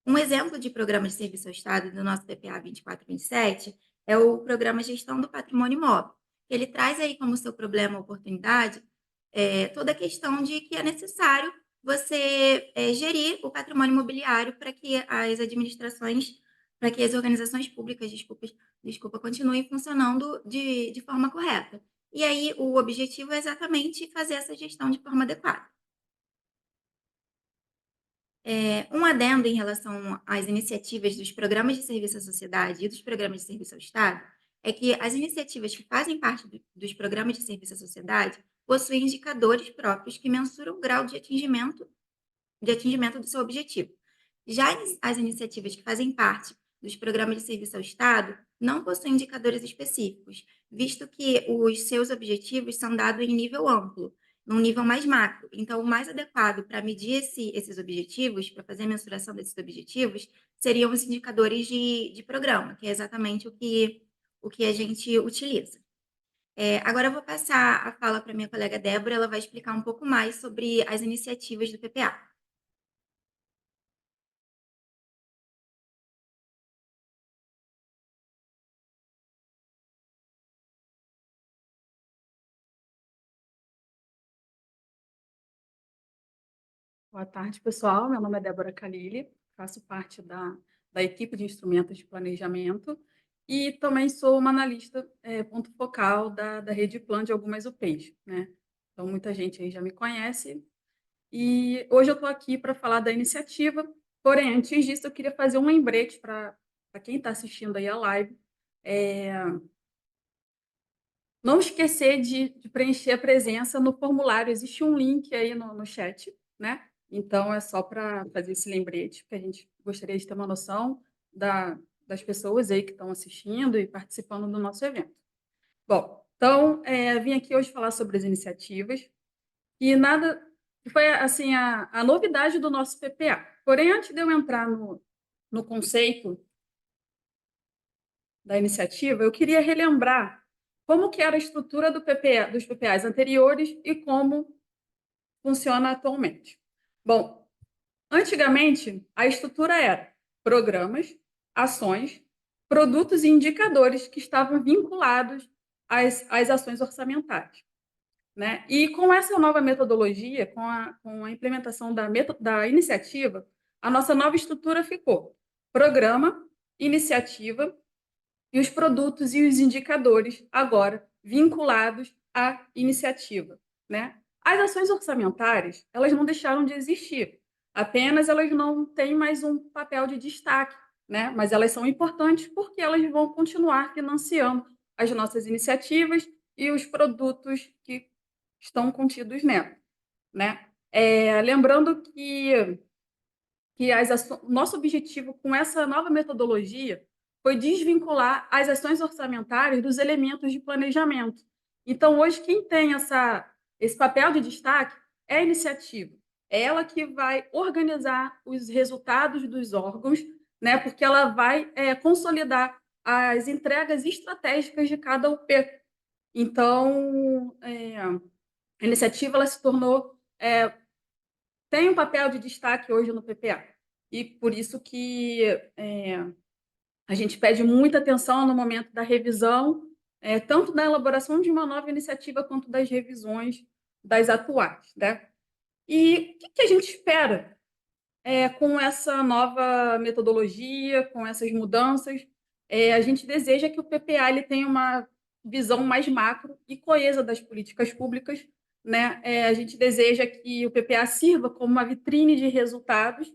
Um exemplo de programa de serviço ao Estado do nosso PPA 24/27 é o programa Gestão do Patrimônio Imóvel. Ele traz aí como seu problema oportunidade toda a questão de que é necessário você gerir o patrimônio imobiliário para que as organizações públicas, continuem funcionando de forma correta. E aí o objetivo é exatamente fazer essa gestão de forma adequada. Um adendo em relação às iniciativas dos programas de serviço à sociedade e dos programas de serviço ao Estado é que as iniciativas que fazem parte dos programas de serviço à sociedade possuem indicadores próprios que mensuram o grau de atingimento do seu objetivo. Já as iniciativas que fazem parte dos programas de serviço ao Estado não possuem indicadores específicos, visto que os seus objetivos são dados em nível amplo, num nível mais macro. Então, o mais adequado para medir esses objetivos, para fazer a mensuração desses objetivos, seriam os indicadores de programa, que é exatamente o que a gente utiliza. Agora eu vou passar a fala para minha colega Débora, ela vai explicar um pouco mais sobre as iniciativas do PPA. Boa tarde, pessoal. Meu nome é Débora Calili, faço parte da equipe de instrumentos de planejamento e também sou uma analista ponto focal da rede Plan de algumas UPs, né? Então, muita gente aí já me conhece. E hoje eu estou aqui para falar da iniciativa, porém, antes disso, eu queria fazer um lembrete para quem está assistindo aí a live. Não esquecer de preencher a presença no formulário. Existe um link aí no chat, né? Então, é só para fazer esse lembrete, porque a gente gostaria de ter uma noção das pessoas aí que estão assistindo e participando do nosso evento. Bom, então, vim aqui hoje falar sobre as iniciativas e nada foi assim a novidade do nosso PPA. Porém, antes de eu entrar no conceito da iniciativa, eu queria relembrar como que era a estrutura dos PPAs anteriores e como funciona atualmente. Bom, antigamente, a estrutura era programas, ações, produtos e indicadores que estavam vinculados às ações orçamentárias, né? E com essa nova metodologia, com a implementação da iniciativa, a nossa nova estrutura ficou programa, iniciativa e os produtos e os indicadores agora vinculados à iniciativa, né? As ações orçamentárias, elas não deixaram de existir, apenas elas não têm mais um papel de destaque, né? Mas elas são importantes porque elas vão continuar financiando as nossas iniciativas e os produtos que estão contidos nela, né? Lembrando que nosso objetivo com essa nova metodologia foi desvincular as ações orçamentárias dos elementos de planejamento. Então, hoje, quem tem esse papel de destaque é a iniciativa. É ela que vai organizar os resultados dos órgãos, né, porque ela vai consolidar as entregas estratégicas de cada UP. Então, a iniciativa ela se tornou tem um papel de destaque hoje no PPA. E por isso que a gente pede muita atenção no momento da revisão, tanto da elaboração de uma nova iniciativa quanto das revisões das atuais, né? E o que a gente espera com essa nova metodologia, com essas mudanças? A gente deseja que o PPA ele tenha uma visão mais macro e coesa das políticas públicas, né? A gente deseja que o PPA sirva como uma vitrine de resultados,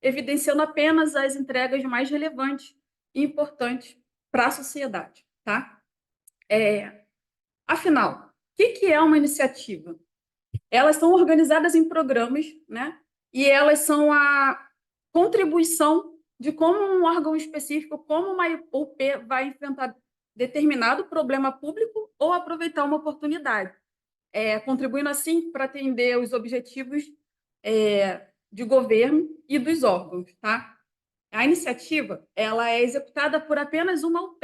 evidenciando apenas as entregas mais relevantes e importantes para a sociedade, tá? Afinal, o que é uma iniciativa? Elas são organizadas em programas, né? E elas são a contribuição de como um órgão específico, como uma UP vai enfrentar determinado problema público ou aproveitar uma oportunidade, contribuindo assim para atender os objetivos de governo e dos órgãos, tá? A iniciativa ela é executada por apenas uma UP,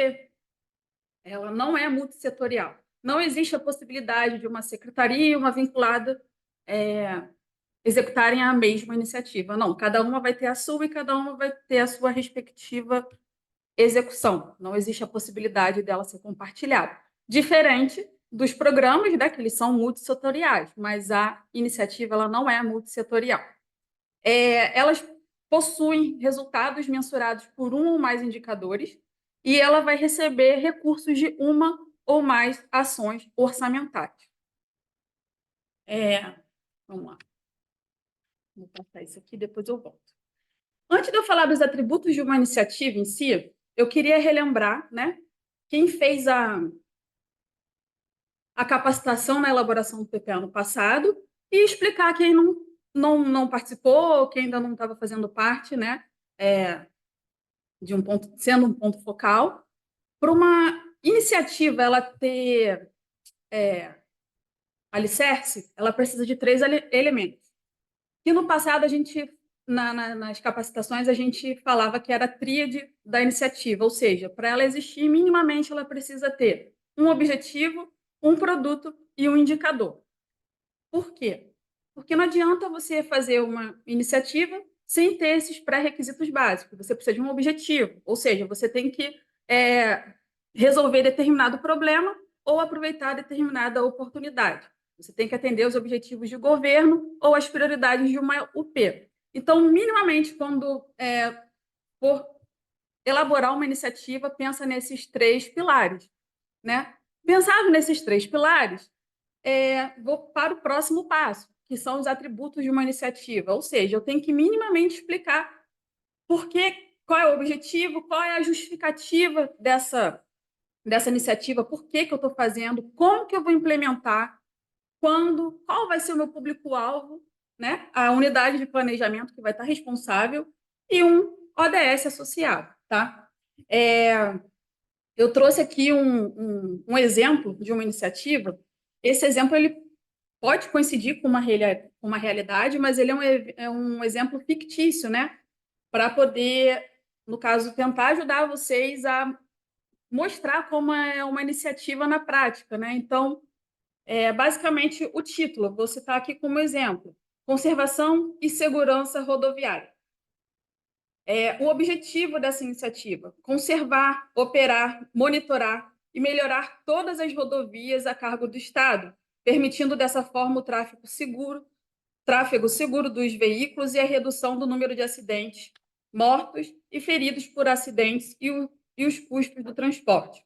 ela não é multissetorial. Não existe a possibilidade de uma secretaria e uma vinculada executarem a mesma iniciativa. Não, cada uma vai ter a sua e cada uma vai ter a sua respectiva execução. Não existe a possibilidade dela ser compartilhada. Diferente dos programas, né, que eles são multissetoriais, mas a iniciativa ela não é multissetorial. Elas possuem resultados mensurados por um ou mais indicadores e ela vai receber recursos de uma ou mais ações orçamentárias. Vamos lá. Vou passar isso aqui, depois eu volto. Antes de eu falar dos atributos de uma iniciativa em si, eu queria relembrar, né, quem fez a capacitação na elaboração do PPA no passado e explicar quem não participou, quem ainda não estava fazendo parte, né, de um ponto, sendo um ponto focal, para uma iniciativa ela ter alicerce, ela precisa de 3 elementos. Que no passado a gente, nas capacitações, a gente falava que era a tríade da iniciativa, ou seja, para ela existir minimamente, ela precisa ter um objetivo, um produto e um indicador. Por quê? Porque não adianta você fazer uma iniciativa sem ter esses pré-requisitos básicos. Você precisa de um objetivo, ou seja, você tem que resolver determinado problema ou aproveitar determinada oportunidade. Você tem que atender os objetivos de governo ou as prioridades de uma UP. Então, minimamente, quando for elaborar uma iniciativa, pensa nesses 3 pilares, né? Pensado nesses 3 pilares, vou para o próximo passo, que são os atributos de uma iniciativa. Ou seja, eu tenho que minimamente explicar qual é o objetivo, qual é a justificativa dessa iniciativa, por que eu estou fazendo, como que eu vou implementar, qual vai ser o meu público-alvo, né? A unidade de planejamento que vai estar responsável e um ODS associado, tá? Eu trouxe aqui um exemplo de uma iniciativa. Esse exemplo ele pode coincidir com uma realidade, mas ele é um exemplo fictício, né? Para poder, no caso, tentar ajudar vocês a mostrar como é uma iniciativa na prática, né? Então, basicamente, o título, vou citar aqui como exemplo: Conservação e Segurança Rodoviária. O objetivo dessa iniciativa: conservar, operar, monitorar e melhorar todas as rodovias a cargo do Estado, permitindo dessa forma o tráfego seguro dos veículos e a redução do número de acidentes, mortos e feridos por acidentes e os custos do transporte.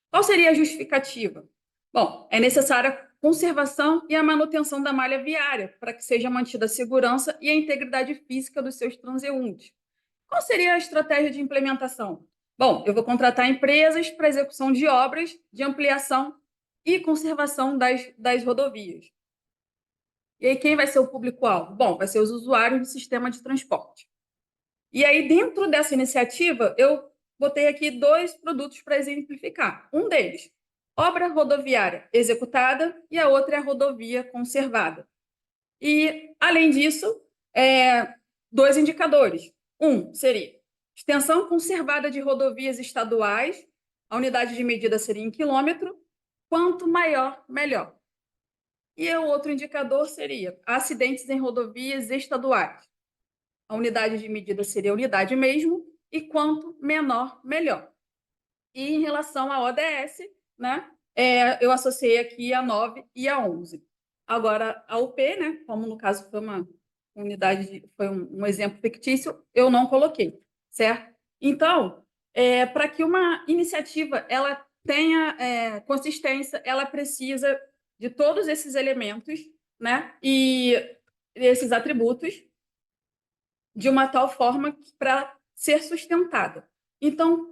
Qual seria a justificativa? Bom, é necessária a conservação e a manutenção da malha viária para que seja mantida a segurança e a integridade física dos seus transeuntes. Qual seria a estratégia de implementação? Bom, eu vou contratar empresas para execução de obras de ampliação e conservação das rodovias. E aí, quem vai ser o público-alvo? Bom, vai ser os usuários do sistema de transporte. E aí, dentro dessa iniciativa, eu botei aqui 2 produtos para exemplificar. Um deles, obra rodoviária executada, e a outra é a rodovia conservada. E, além disso, 2 indicadores. Um seria extensão conservada de rodovias estaduais, a unidade de medida seria em quilômetro, quanto maior, melhor. E o outro indicador seria acidentes em rodovias estaduais. A unidade de medida seria a unidade mesmo, e quanto menor, melhor. E em relação à ODS, né, eu associei aqui a 9 e a 11. Agora, a UP, né, como no caso foi uma unidade, foi um exemplo fictício, eu não coloquei, certo? Então, para que uma iniciativa ela tenha consistência, ela precisa de todos esses elementos, né, e esses atributos de uma tal forma para ser sustentada. Então,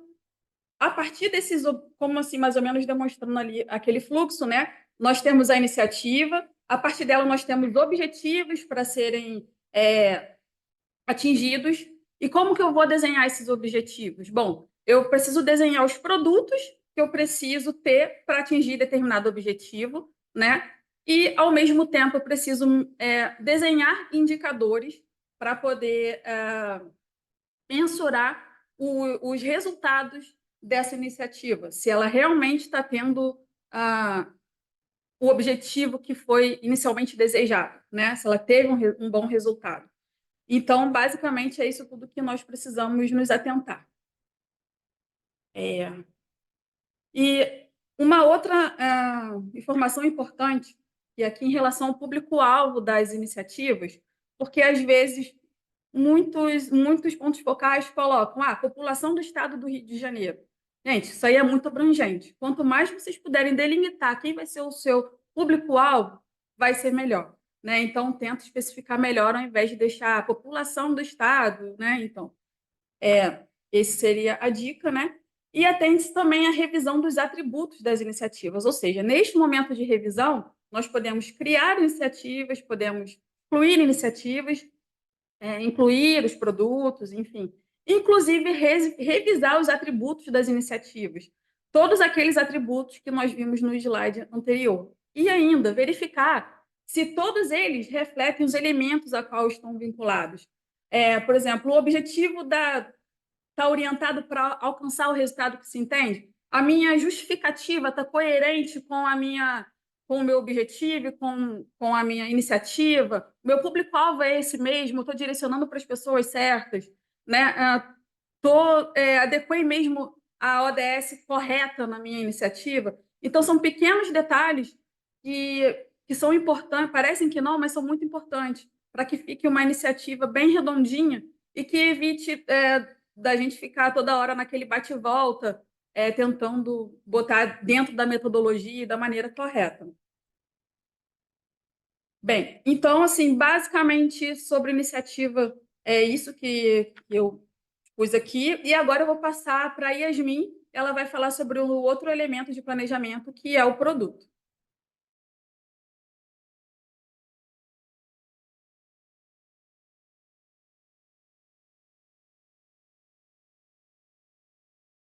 a partir desses, como assim, mais ou menos demonstrando ali aquele fluxo, né? Nós temos a iniciativa, a partir dela nós temos objetivos para serem atingidos. E como que eu vou desenhar esses objetivos? Bom, eu preciso desenhar os produtos que eu preciso ter para atingir determinado objetivo, né? E, ao mesmo tempo, eu preciso desenhar indicadores para poder mensurar os resultados dessa iniciativa, se ela realmente está tendo o objetivo que foi inicialmente desejado, né? Se ela teve um bom resultado. Então, basicamente, é isso tudo que nós precisamos nos atentar. E uma outra informação importante, que aqui em relação ao público-alvo das iniciativas, porque às vezes muitos pontos focais colocam a população do estado do Rio de Janeiro. Gente, isso aí é muito abrangente. Quanto mais vocês puderem delimitar quem vai ser o seu público-alvo, vai ser melhor, né? Então, tenta especificar melhor ao invés de deixar a população do estado, né? Então, esse seria a dica, né? E atende-se também à revisão dos atributos das iniciativas, ou seja, neste momento de revisão, nós podemos criar iniciativas, podemos incluir iniciativas, incluir os produtos, enfim. Inclusive, revisar os atributos das iniciativas, todos aqueles atributos que nós vimos no slide anterior. E ainda, verificar se todos eles refletem os elementos a qual estão vinculados. Por exemplo, o objetivo está orientado para alcançar o resultado que se entende? A minha justificativa está coerente com o meu objetivo, com a minha iniciativa? O meu público-alvo é esse mesmo? Estou direcionando para as pessoas certas? Né? Adequei mesmo a ODS correta na minha iniciativa? Então, são pequenos detalhes que são importantes, parecem que não, mas são muito importantes, para que fique uma iniciativa bem redondinha e que evite da gente ficar toda hora naquele bate-volta, tentando botar dentro da metodologia e da maneira correta. Bem, então, assim, basicamente, sobre iniciativa, é isso que eu pus aqui. E agora eu vou passar para a Yasmin, ela vai falar sobre o outro elemento de planejamento, que é o produto.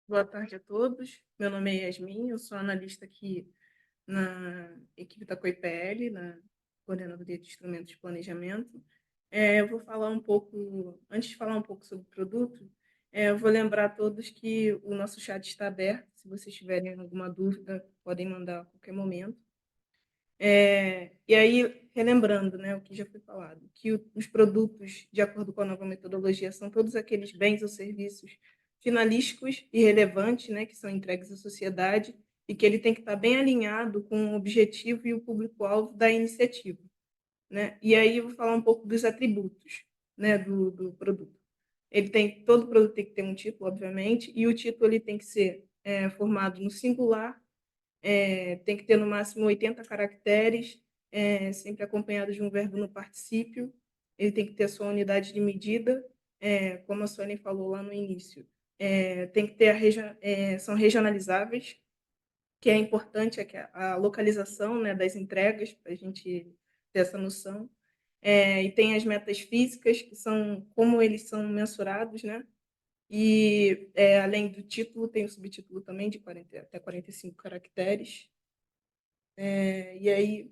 Boa tarde a todos. Meu nome é Yasmin, eu sou analista aqui na equipe da COIPL, na Coordenadoria de Instrumentos de Planejamento. Eu vou falar um pouco, antes de falar um pouco sobre o produto, Eu vou lembrar a todos que o nosso chat está aberto. Se vocês tiverem alguma dúvida, podem mandar a qualquer momento. E aí, relembrando, né, o que já foi falado, que os produtos, de acordo com a nova metodologia, são todos aqueles bens ou serviços finalísticos e relevantes, né, que são entregues à sociedade e que ele tem que estar bem alinhado com o objetivo e o público-alvo da iniciativa, né? E aí eu vou falar um pouco dos atributos, né, do produto. Todo produto tem que ter um título, obviamente, e o título ele tem que ser formado no singular, tem que ter no máximo 80 caracteres, sempre acompanhado de um verbo no particípio. Ele tem que ter a sua unidade de medida, como a Sônia falou lá no início. Tem que ter são regionalizáveis, que é importante a localização, né, das entregas, para a gente ter essa noção. E tem as metas físicas, que são como eles são mensurados, né? E, além do título, tem o subtítulo também, de 40, até 45 caracteres. E aí,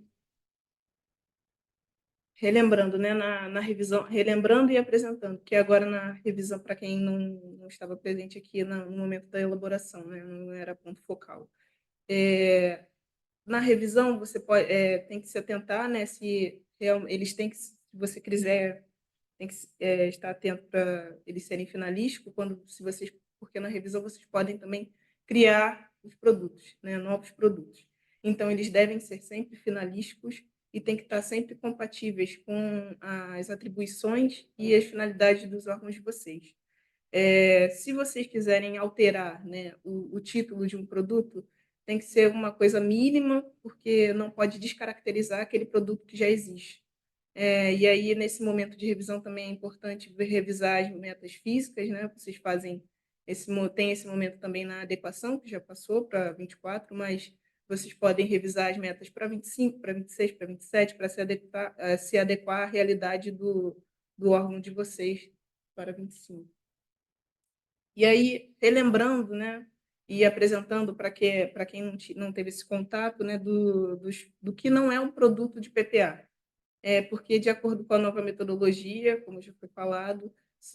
relembrando, né, na revisão, relembrando e apresentando, que agora na revisão, para quem não estava presente aqui no momento da elaboração, né, não era ponto focal. Na revisão, você tem que se atentar, né, se eles têm que, se você quiser, tem que estar atento para eles serem finalísticos, porque na revisão vocês podem também criar os produtos, né, novos produtos. Então, eles devem ser sempre finalísticos e tem que estar sempre compatíveis com as atribuições e as finalidades dos órgãos de vocês. Se vocês quiserem alterar, né, o título de um produto, tem que ser uma coisa mínima, porque não pode descaracterizar aquele produto que já existe. E aí, nesse momento de revisão, também é importante revisar as metas físicas, né? Vocês tem esse momento também na adequação, que já passou para 24, mas vocês podem revisar as metas para 25, para 26, para 27, para se adequar à realidade do órgão de vocês para 25. E aí, relembrando, né, e apresentando para quem não teve esse contato, né, do que não é um produto de PPA. Porque, de acordo com a nova metodologia, como já foi falado,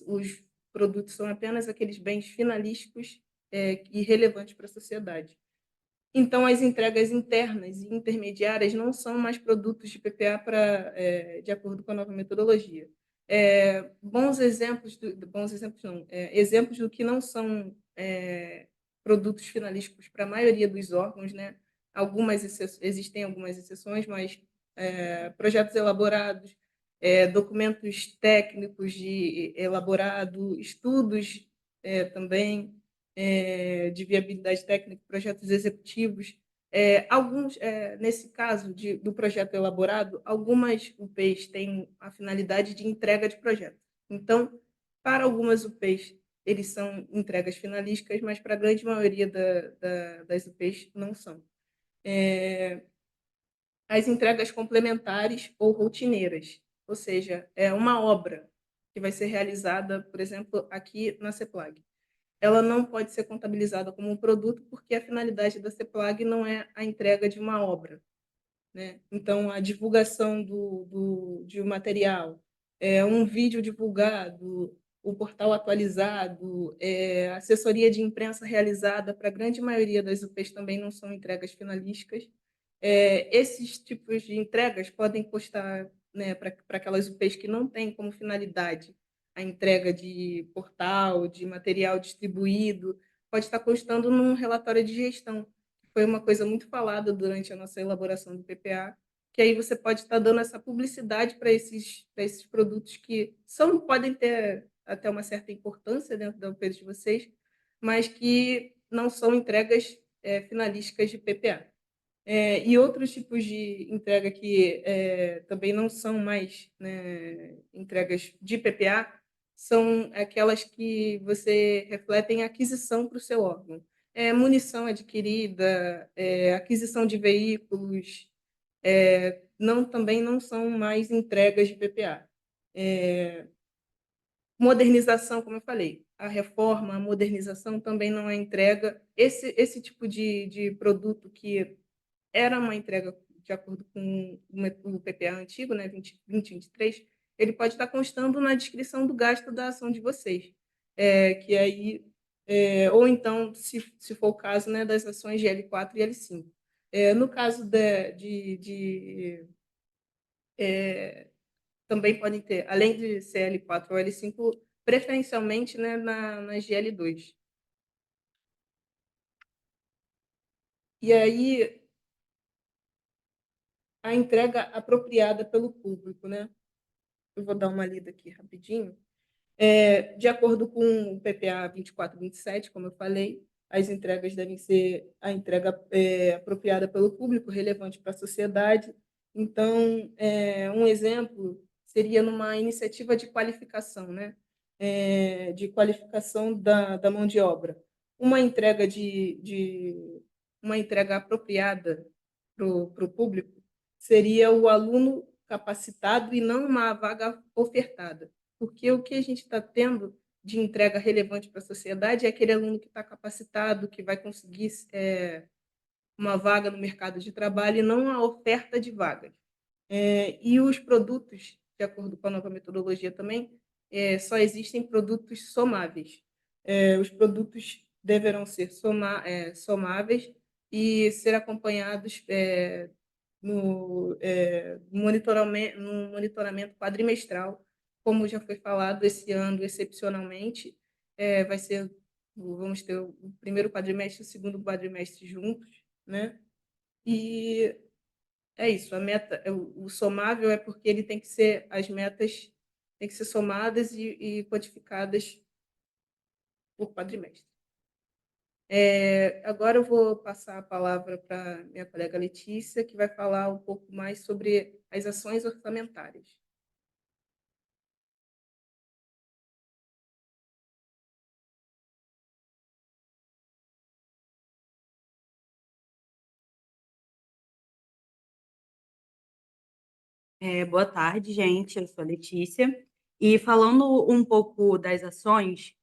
os produtos são apenas aqueles bens finalísticos e relevantes para a sociedade. Então, as entregas internas e intermediárias não são mais produtos de PPA de acordo com a nova metodologia. Exemplos do que não são produtos finalísticos para a maioria dos órgãos, né? Existem algumas exceções, mas projetos elaborados, documentos técnicos de elaborado, estudos também de viabilidade técnica, projetos executivos. Nesse caso do projeto elaborado, algumas UPs têm a finalidade de entrega de projeto. Então, para algumas UPs, eles são entregas finalísticas, mas para a grande maioria das UPs não são. As entregas complementares ou rotineiras, ou seja, é uma obra que vai ser realizada, por exemplo, aqui na CEPLAG. Ela não pode ser contabilizada como um produto porque a finalidade da CEPLAG não é a entrega de uma obra, né? Então, a divulgação de um material, um vídeo divulgado, o portal atualizado, assessoria de imprensa realizada para a grande maioria das UPs também não são entregas finalísticas. Esses tipos de entregas podem custar, né, para aquelas UPs que não têm como finalidade a entrega de portal, de material distribuído, pode estar constando num relatório de gestão. Foi uma coisa muito falada durante a nossa elaboração do PPA, que aí você pode estar dando essa publicidade para esses produtos que podem ter até uma certa importância dentro da UP de vocês, mas que não são entregas finalísticas de PPA. E outros tipos de entrega que também não são mais, né, entregas de PPA, são aquelas que você refletem aquisição para o seu órgão. Munição adquirida, aquisição de veículos, também não são mais entregas de PPA. Modernização, como eu falei, a reforma, a modernização também não é entrega. Esse tipo de produto que era uma entrega de acordo com o PPA antigo, né, 2023, ele pode estar constando na descrição do gasto da ação de vocês. que aí, ou então, se for o caso, né, das ações de L4 e L5. No caso também podem ter, além de ser L4 ou L5, preferencialmente, né, nas GL2. E aí, a entrega apropriada pelo público, né? Eu vou dar uma lida aqui rapidinho. De acordo com o PPA 24/27, como eu falei, as entregas devem ser a entrega apropriada pelo público, relevante para a sociedade. Então, um exemplo seria numa iniciativa de qualificação, né? De qualificação da mão de obra. Uma entrega uma entrega apropriada para o público seria o aluno capacitado e não uma vaga ofertada. Porque o que a gente está tendo de entrega relevante para a sociedade é aquele aluno que está capacitado, que vai conseguir uma vaga no mercado de trabalho e não a oferta de vagas. E os produtos, de acordo com a nova metodologia também, só existem produtos somáveis. Os produtos deverão ser somáveis e ser acompanhados no monitoramento quadrimestral, como já foi falado esse ano, excepcionalmente, vamos ter o primeiro quadrimestre e o segundo quadrimestre juntos, né? E é isso, a meta, o somável é porque ele tem que ser, as metas têm que ser somadas e quantificadas por quadrimestre. Agora eu vou passar a palavra para minha colega Letícia, que vai falar um pouco mais sobre as ações orçamentárias. Boa tarde, gente. Eu sou a Letícia. E falando um pouco das ações,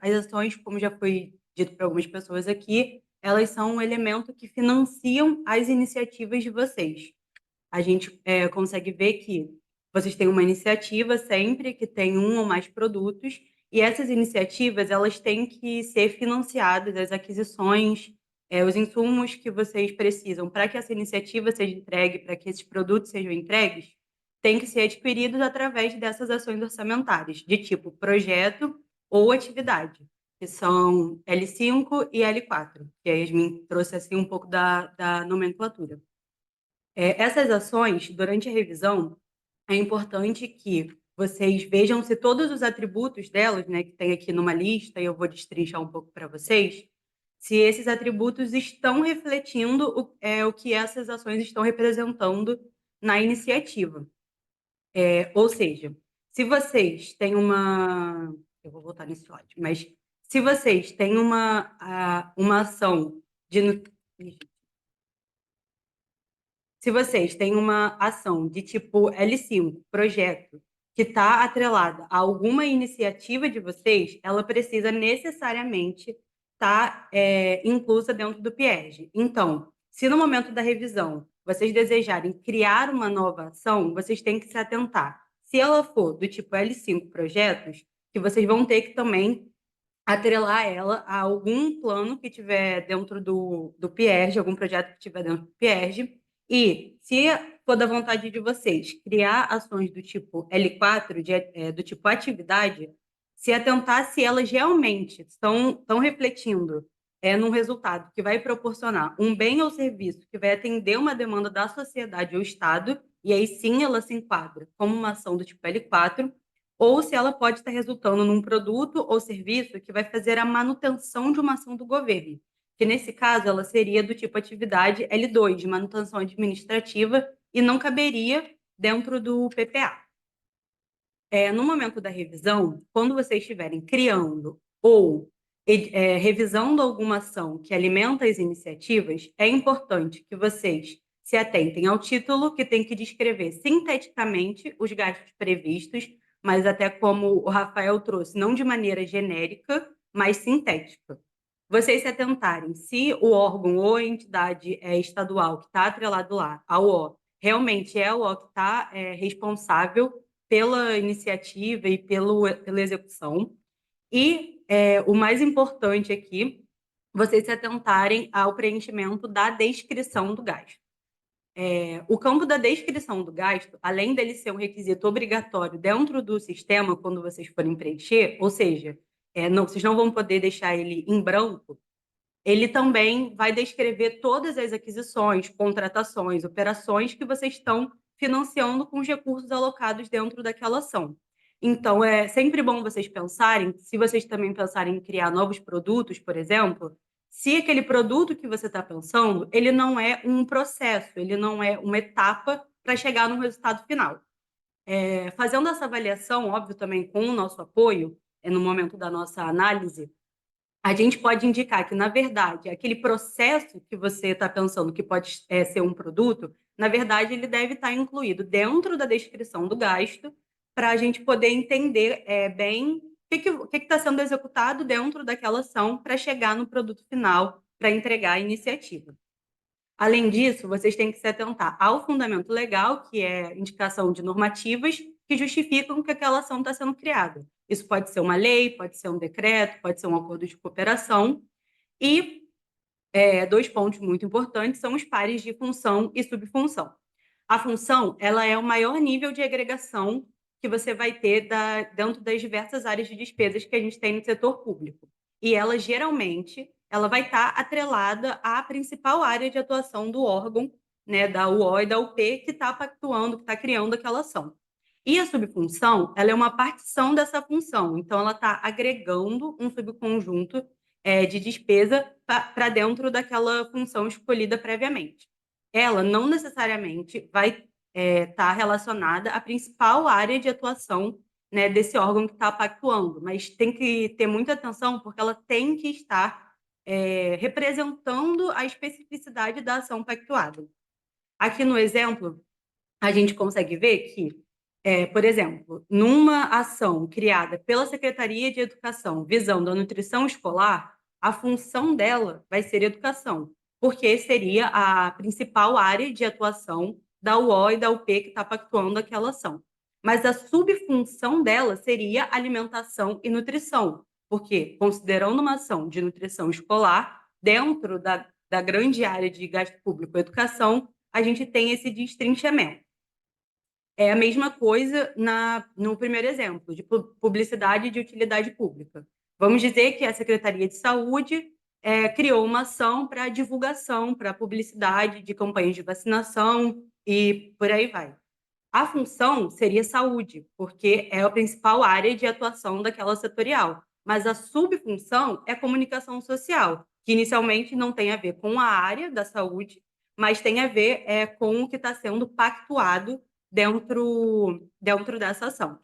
as ações, como já foi dito para algumas pessoas aqui, elas são um elemento que financiam as iniciativas de vocês. A gente consegue ver que vocês têm uma iniciativa sempre que tem um ou mais produtos, e essas iniciativas elas têm que ser financiadas, as aquisições, os insumos que vocês precisam para que essa iniciativa seja entregue, para que esses produtos sejam entregues, têm que ser adquiridos através dessas ações orçamentárias, de tipo projeto ou atividade, que são L5 e L4, que a Yasmin trouxe assim um pouco da nomenclatura. Essas ações, durante a revisão, é importante que vocês vejam se todos os atributos delas, né, que tem aqui numa lista, e eu vou destrinchar um pouco para vocês, se esses atributos estão refletindo o que essas ações estão representando na iniciativa. Ou seja, se vocês têm uma... Eu vou voltar nesse slide, mas se vocês têm uma ação de... Se vocês têm uma ação de tipo L5, projeto, que está atrelada a alguma iniciativa de vocês, ela precisa necessariamente estar inclusa dentro do PIERG. Então, se no momento da revisão vocês desejarem criar uma nova ação, vocês têm que se atentar. Se ela for do tipo L5 projetos, que vocês vão ter que também atrelar ela a algum plano que tiver dentro do PIERG, algum projeto que tiver dentro do PIERG, e se for da vontade de vocês criar ações do tipo L4, do tipo atividade, se atentar se elas realmente estão refletindo num resultado que vai proporcionar um bem ou serviço que vai atender uma demanda da sociedade ou Estado, e aí sim ela se enquadra como uma ação do tipo L4, ou se ela pode estar resultando num produto ou serviço que vai fazer a manutenção de uma ação do governo, que nesse caso ela seria do tipo atividade L2, de manutenção administrativa, e não caberia dentro do PPA. No momento da revisão, quando vocês estiverem criando ou revisando alguma ação que alimenta as iniciativas, é importante que vocês se atentem ao título, que tem que descrever sinteticamente os gastos previstos, mas até como o Rafael trouxe, não de maneira genérica, mas sintética. Vocês se atentarem se o órgão ou a entidade estadual que está atrelado lá, ao O, realmente é o O que está responsável pela iniciativa e pela execução. E o mais importante aqui, vocês se atentarem ao preenchimento da descrição do gasto. O campo da descrição do gasto, além dele ser um requisito obrigatório dentro do sistema quando vocês forem preencher, ou seja, vocês não vão poder deixar ele em branco, ele também vai descrever todas as aquisições, contratações, operações que vocês estão financiando com os recursos alocados dentro daquela ação. Então, é sempre bom vocês pensarem, se vocês também pensarem em criar novos produtos, por exemplo, se aquele produto que você está pensando, ele não é um processo, ele não é uma etapa para chegar no resultado final. Fazendo essa avaliação, óbvio, também com o nosso apoio, no momento da nossa análise, a gente pode indicar que, na verdade, aquele processo que você está pensando que pode ser um produto, na verdade, ele deve estar incluído dentro da descrição do gasto, para a gente poder entender bem o que está sendo executado dentro daquela ação para chegar no produto final, para entregar a iniciativa. Além disso, vocês têm que se atentar ao fundamento legal, que é indicação de normativas que justificam que aquela ação está sendo criada. Isso pode ser uma lei, pode ser um decreto, pode ser um acordo de cooperação. E 2 pontos muito importantes são os pares de função e subfunção. A função, ela é o maior nível de agregação que você vai ter dentro das diversas áreas de despesas que a gente tem no setor público. E ela, geralmente, ela vai estar atrelada à principal área de atuação do órgão, né, da UO e da UP, que está pactuando, que está criando aquela ação. E a subfunção, ela é uma partição dessa função, então ela está agregando um subconjunto de despesa para dentro daquela função escolhida previamente. Ela não necessariamente vai estar relacionada à principal área de atuação, né, desse órgão que está pactuando, mas tem que ter muita atenção porque ela tem que estar representando a especificidade da ação pactuada. Aqui no exemplo, a gente consegue ver que, por exemplo, numa ação criada pela Secretaria de Educação visando a nutrição escolar, a função dela vai ser educação, porque seria a principal área de atuação da UO e da UP que está pactuando aquela ação. Mas a subfunção dela seria alimentação e nutrição, porque, considerando uma ação de nutrição escolar, dentro da grande área de gasto público e educação, a gente tem esse destrinchamento. É a mesma coisa no primeiro exemplo, de publicidade de utilidade pública. Vamos dizer que a Secretaria de Saúde criou uma ação para divulgação, para publicidade de campanhas de vacinação e por aí vai. A função seria saúde, porque é a principal área de atuação daquela setorial. Mas a subfunção é comunicação social, que inicialmente não tem a ver com a área da saúde, mas tem a ver com o que está sendo pactuado dentro dessa ação.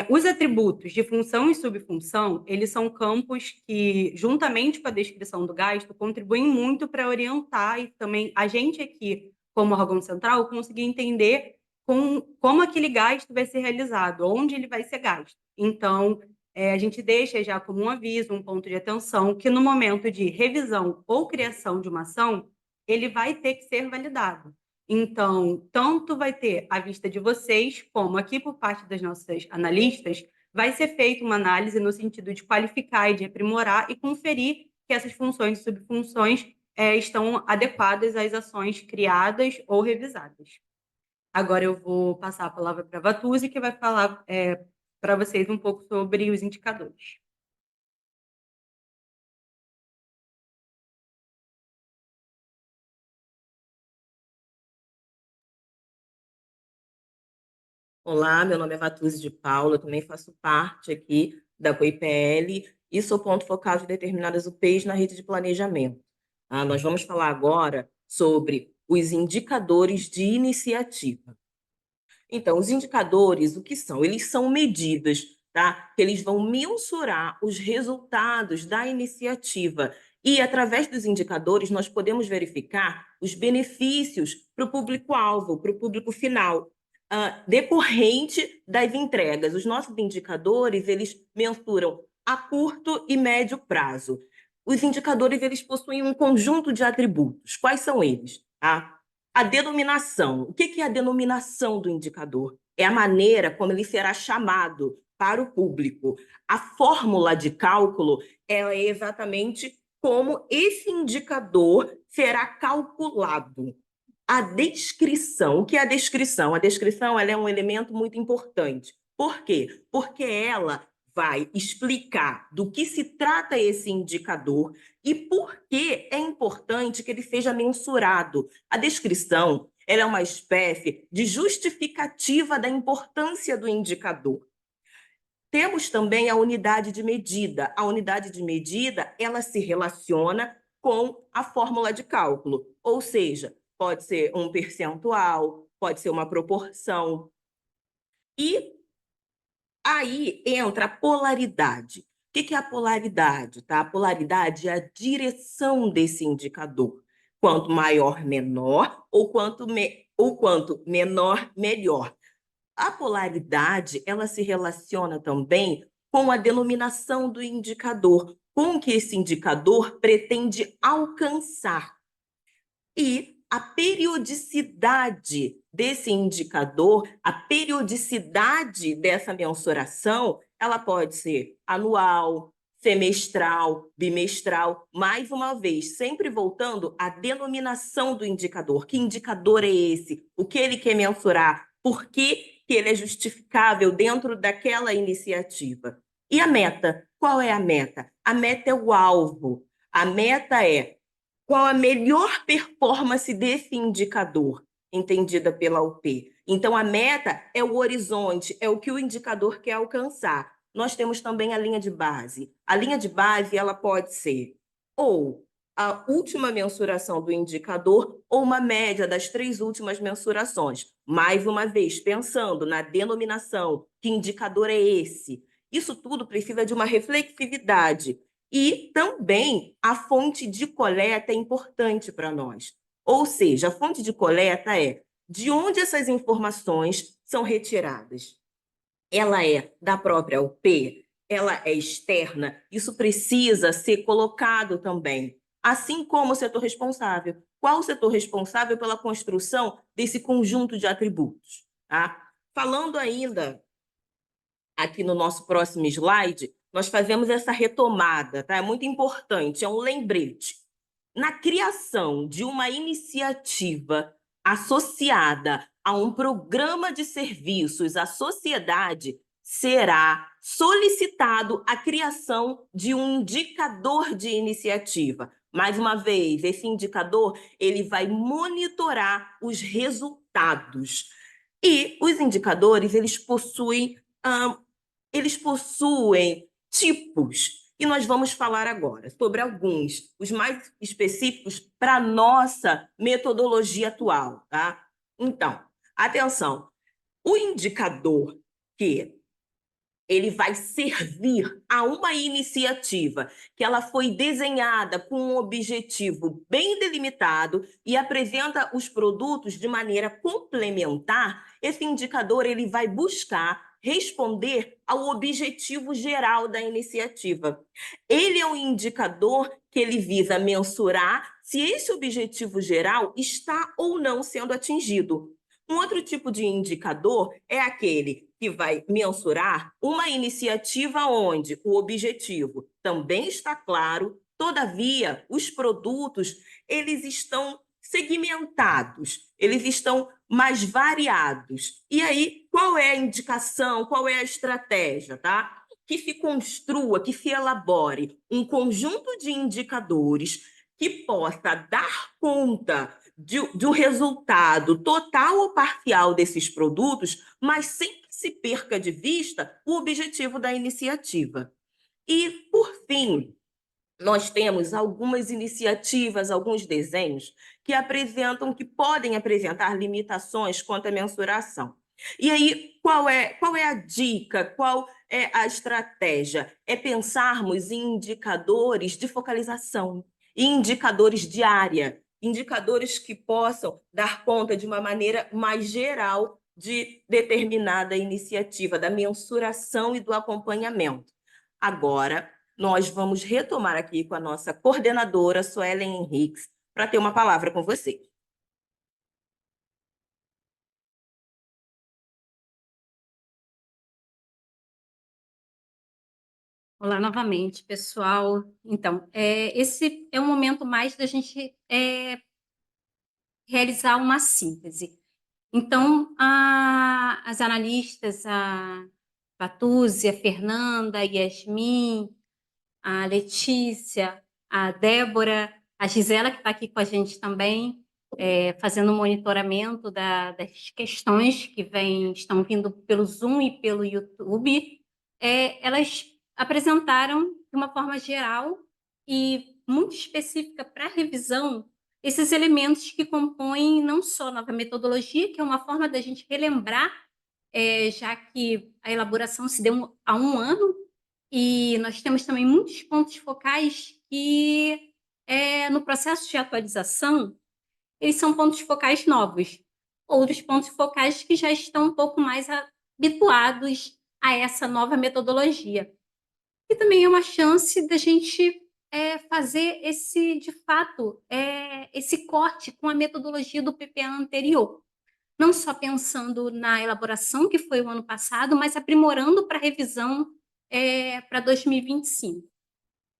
Os atributos de função e subfunção, eles são campos que, juntamente com a descrição do gasto, contribuem muito para orientar e também a gente aqui, como órgão central, conseguir entender como aquele gasto vai ser realizado, onde ele vai ser gasto. Então, a gente deixa já como um aviso, um ponto de atenção, que no momento de revisão ou criação de uma ação, ele vai ter que ser validado. Então, tanto vai ter à vista de vocês, como aqui por parte das nossas analistas, vai ser feita uma análise no sentido de qualificar e de aprimorar e conferir que essas funções e subfunções estão adequadas às ações criadas ou revisadas. Agora eu vou passar a palavra para a Vatuzzi, que vai falar para vocês um pouco sobre os indicadores. Olá, meu nome é Vatuzzi de Paula, eu também faço parte aqui da COIPL e sou ponto focal de determinadas UPs na rede de planejamento. Nós vamos falar agora sobre os indicadores de iniciativa. Então, os indicadores, o que são? Eles são medidas, tá? Que eles vão mensurar os resultados da iniciativa e, através dos indicadores, nós podemos verificar os benefícios para o público-alvo, para o público final, decorrente das entregas. Os nossos indicadores, eles mensuram a curto e médio prazo. Os indicadores, eles possuem um conjunto de atributos. Quais são eles? A denominação. O que é a denominação do indicador? É a maneira como ele será chamado para o público. A fórmula de cálculo ela é exatamente como esse indicador será calculado. A descrição, o que é a descrição? A descrição ela é um elemento muito importante. Por quê? Porque ela vai explicar do que se trata esse indicador e por que é importante que ele seja mensurado. A descrição ela é uma espécie de justificativa da importância do indicador. Temos também a unidade de medida. A unidade de medida ela se relaciona com a fórmula de cálculo, ou seja, pode ser um percentual, pode ser uma proporção. E aí entra a polaridade. O que é a polaridade? Tá? A polaridade é a direção desse indicador. Quanto maior, menor, ou quanto menor, melhor. A polaridade ela se relaciona também com a denominação do indicador, com que esse indicador pretende alcançar. E a periodicidade desse indicador, a periodicidade dessa mensuração, ela pode ser anual, semestral, bimestral, mais uma vez, sempre voltando à denominação do indicador. Que indicador é esse? O que ele quer mensurar? Por que ele é justificável dentro daquela iniciativa? E a meta? Qual é a meta? A meta é o alvo. A meta é qual a melhor performance desse indicador, entendida pela UP. Então, a meta é o horizonte, é o que o indicador quer alcançar. Nós temos também a linha de base. A linha de base ela pode ser ou a última mensuração do indicador ou uma média das 3 últimas mensurações. Mais uma vez, pensando na denominação, que indicador é esse? Isso tudo precisa de uma reflexividade. E também a fonte de coleta é importante para nós. Ou seja, a fonte de coleta é de onde essas informações são retiradas. Ela é da própria UP? Ela é externa? Isso precisa ser colocado também. Assim como o setor responsável. Qual o setor responsável pela construção desse conjunto de atributos? Tá? Falando ainda aqui no nosso próximo slide, nós fazemos essa retomada, tá? É muito importante, é um lembrete. Na criação de uma iniciativa associada a um programa de serviços à sociedade, será solicitado a criação de um indicador de iniciativa. Mais uma vez, esse indicador ele vai monitorar os resultados. E os indicadores eles possuem tipos. E nós vamos falar agora sobre alguns, os mais específicos para a nossa metodologia atual. Tá? Então, atenção, o indicador que ele vai servir a uma iniciativa que ela foi desenhada com um objetivo bem delimitado e apresenta os produtos de maneira complementar, esse indicador ele vai buscar responder ao objetivo geral da iniciativa. Ele é um indicador que ele visa mensurar se esse objetivo geral está ou não sendo atingido. Um outro tipo de indicador é aquele que vai mensurar uma iniciativa onde o objetivo também está claro, todavia, os produtos eles estão segmentados, eles estão mais variados. E aí, qual é a indicação, qual é a estratégia, tá? Que se construa, que se elabore um conjunto de indicadores que possa dar conta do resultado total ou parcial desses produtos, mas sem que se perca de vista o objetivo da iniciativa. E, por fim, nós temos algumas iniciativas, alguns desenhos que podem apresentar limitações quanto à mensuração. E aí, qual é a dica? Qual é a estratégia? É pensarmos em indicadores de focalização, indicadores de área, indicadores que possam dar conta de uma maneira mais geral de determinada iniciativa, da mensuração e do acompanhamento. Agora, nós vamos retomar aqui com a nossa coordenadora, Suelen Henriques, para ter uma palavra com você. Olá novamente, pessoal. Então, esse é o momento mais da gente realizar uma síntese. Então, as analistas, a Patúzia, a Fernanda, a Yasmin, a Letícia, a Débora, a Gisela, que está aqui com a gente também, fazendo o monitoramento das questões que estão vindo pelo Zoom e pelo YouTube, elas apresentaram de uma forma geral e muito específica para a revisão esses elementos que compõem não só a nova metodologia, que é uma forma da gente relembrar, já que a elaboração se deu há um ano, e nós temos também muitos pontos focais que, no processo de atualização, eles são pontos focais novos, outros pontos focais que já estão um pouco mais habituados a essa nova metodologia. E também é uma chance da gente fazer de fato, esse corte com a metodologia do PPA anterior. Não só pensando na elaboração, que foi o ano passado, mas aprimorando para a revisão para 2025.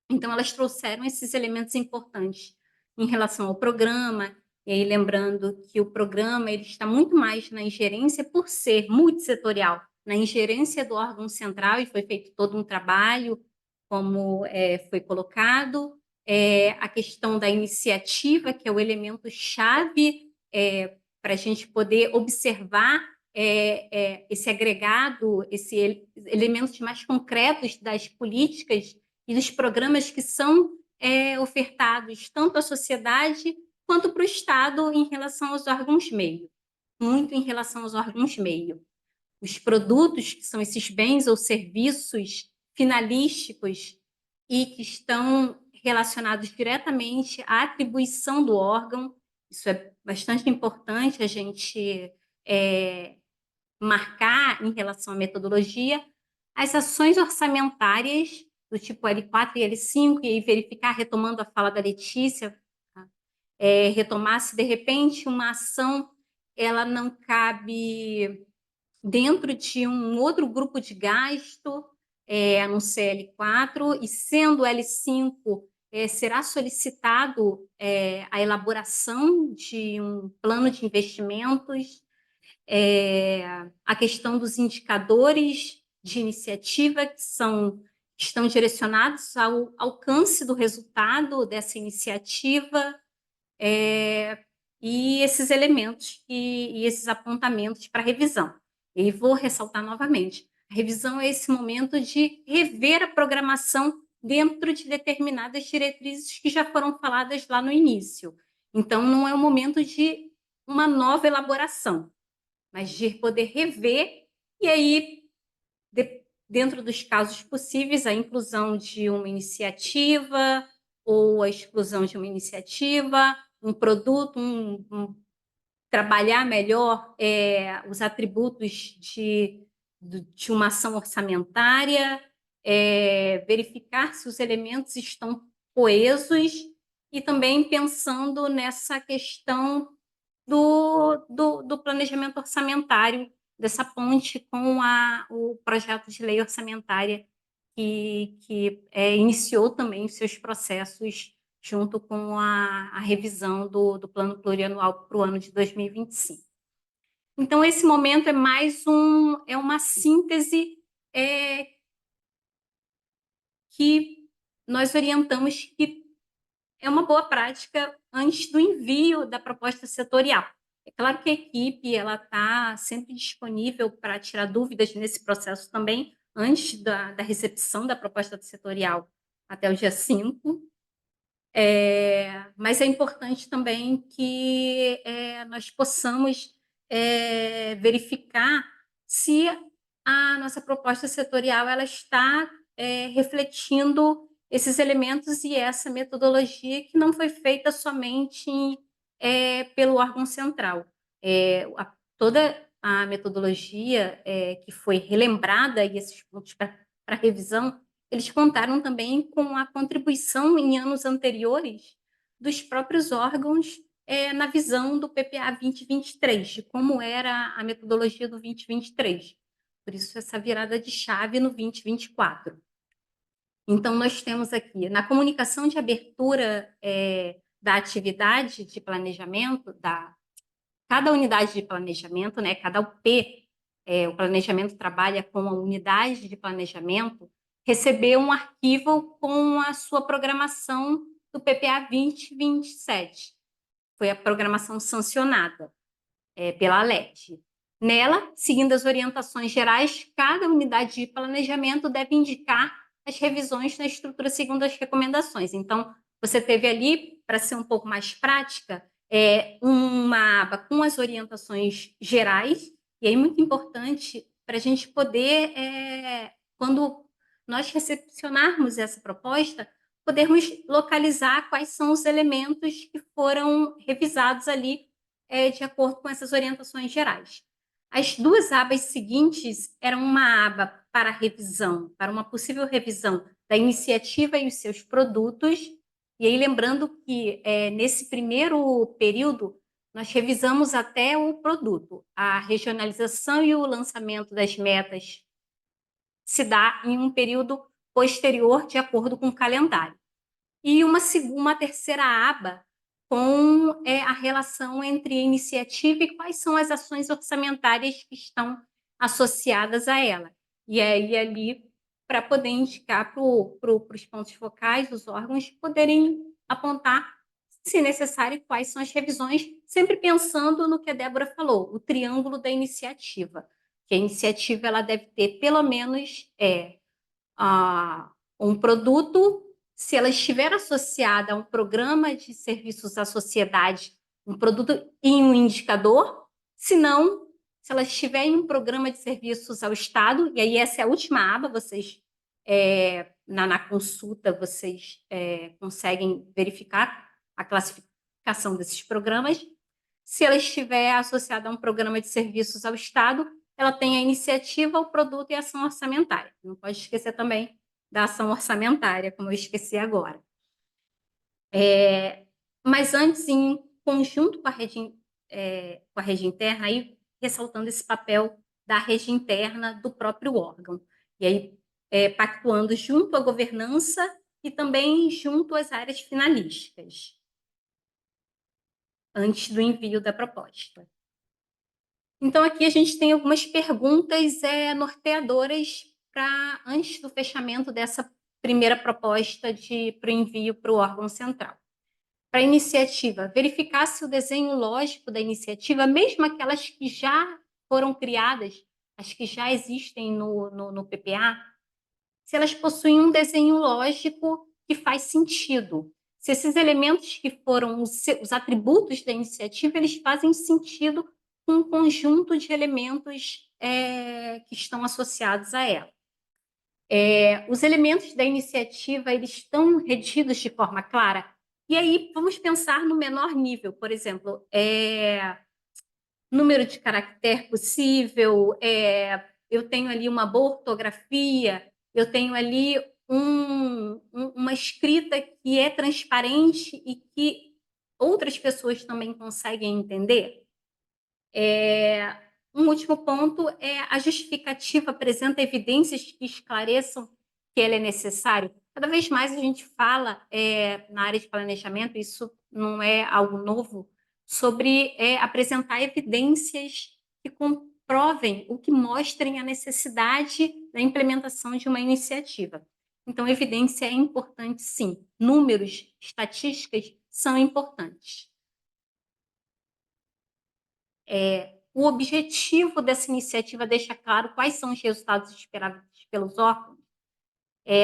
Então, elas trouxeram esses elementos importantes em relação ao programa, e aí lembrando que o programa ele está muito mais na ingerência, por ser multissetorial, na ingerência do órgão central, e foi feito todo um trabalho, como foi colocado, a questão da iniciativa, que é o elemento-chave para a gente poder observar esse agregado, elementos mais concretos das políticas e dos programas que são ofertados tanto à sociedade quanto para o Estado em relação aos órgãos meio, muito em relação aos órgãos meio. Os produtos, que são esses bens ou serviços finalísticos e que estão relacionados diretamente à atribuição do órgão, isso é bastante importante a gente marcar em relação à metodologia, as ações orçamentárias do tipo L4 e L5, e aí verificar, retomando a fala da Letícia, retomar se de repente uma ação ela não cabe dentro de um outro grupo de gasto, no CL4, e sendo L5, será solicitado a elaboração de um plano de investimentos, a questão dos indicadores de iniciativa que estão direcionados ao alcance do resultado dessa iniciativa, e esses elementos e esses apontamentos para revisão. E vou ressaltar novamente, a revisão é esse momento de rever a programação dentro de determinadas diretrizes que já foram faladas lá no início. Então, não é o momento de uma nova elaboração, mas de poder rever e aí, dentro dos casos possíveis, a inclusão de uma iniciativa ou a exclusão de uma iniciativa, um produto, trabalhar melhor os atributos de uma ação orçamentária, verificar se os elementos estão coesos e também pensando nessa questão do planejamento orçamentário, dessa ponte com o projeto de lei orçamentária que iniciou também os seus processos junto com a revisão do plano plurianual para o ano de 2025. Então, esse momento é mais uma síntese que nós orientamos que é uma boa prática antes do envio da proposta setorial. É claro que a equipe está sempre disponível para tirar dúvidas nesse processo também, antes da recepção da proposta setorial até o dia 5. Mas é importante também que nós possamos verificar se a nossa proposta setorial ela está refletindo esses elementos e essa metodologia que não foi feita somente pelo órgão central. Toda a metodologia que foi relembrada e esses pontos para revisão, eles contaram também com a contribuição em anos anteriores dos próprios órgãos na visão do PPA 2023, de como era a metodologia do 2023. Por isso, essa virada de chave no 2024. Então, nós temos aqui, na comunicação de abertura da atividade de planejamento, cada unidade de planejamento, né, cada UP, o planejamento trabalha com a unidade de planejamento, recebeu um arquivo com a sua programação do PPA 2027. Foi a programação sancionada pela ALED. Nela, seguindo as orientações gerais, cada unidade de planejamento deve indicar as revisões na estrutura segundo as recomendações. Então, você teve ali, para ser um pouco mais prática, uma aba com as orientações gerais, e aí muito importante para a gente poder, quando nós recepcionarmos essa proposta, podermos localizar quais são os elementos que foram revisados ali de acordo com essas orientações gerais. As duas abas seguintes eram uma aba para revisão, para uma possível revisão da iniciativa e os seus produtos. E aí, lembrando que nesse primeiro período, nós revisamos até o produto. A regionalização e o lançamento das metas se dá em um período posterior, de acordo com o calendário. E uma terceira aba com a relação entre a iniciativa e quais são as ações orçamentárias que estão associadas a ela. E aí, ali, para poder indicar para os pontos focais, os órgãos poderem apontar, se necessário, quais são as revisões, sempre pensando no que a Débora falou, o triângulo da iniciativa. Que a iniciativa ela deve ter, pelo menos, um produto, se ela estiver associada a um programa de serviços à sociedade, um produto e um indicador, se não, se ela estiver em um programa de serviços ao Estado, e aí essa é a última aba, vocês, na consulta, vocês conseguem verificar a classificação desses programas. Se ela estiver associada a um programa de serviços ao Estado, ela tem a iniciativa, o produto e a ação orçamentária. Não pode esquecer também da ação orçamentária, como eu esqueci agora. Mas antes, em conjunto com a rede interna, aí, ressaltando esse papel da rede interna do próprio órgão. E aí, pactuando junto à governança e também junto às áreas finalísticas, antes do envio da proposta. Então, aqui a gente tem algumas perguntas norteadoras para antes do fechamento dessa primeira proposta para o envio para o órgão central. Para a iniciativa, verificar se o desenho lógico da iniciativa, mesmo aquelas que já foram criadas, as que já existem no PPA, se elas possuem um desenho lógico que faz sentido. Se esses elementos que foram os atributos da iniciativa, eles fazem sentido com um conjunto de elementos que estão associados a ela. Os elementos da iniciativa, eles estão redigidos de forma clara. E aí, vamos pensar no menor nível, por exemplo, número de caractere possível, eu tenho ali uma boa ortografia, eu tenho ali uma escrita que é transparente e que outras pessoas também conseguem entender. Um último ponto é a justificativa apresenta evidências que esclareçam que ele é necessário. Cada vez mais a gente fala na área de planejamento, isso não é algo novo, sobre apresentar evidências que comprovem ou que mostrem a necessidade da implementação de uma iniciativa. Então, evidência é importante, sim. Números, estatísticas são importantes. O objetivo dessa iniciativa deixa claro quais são os resultados esperados pelos órgãos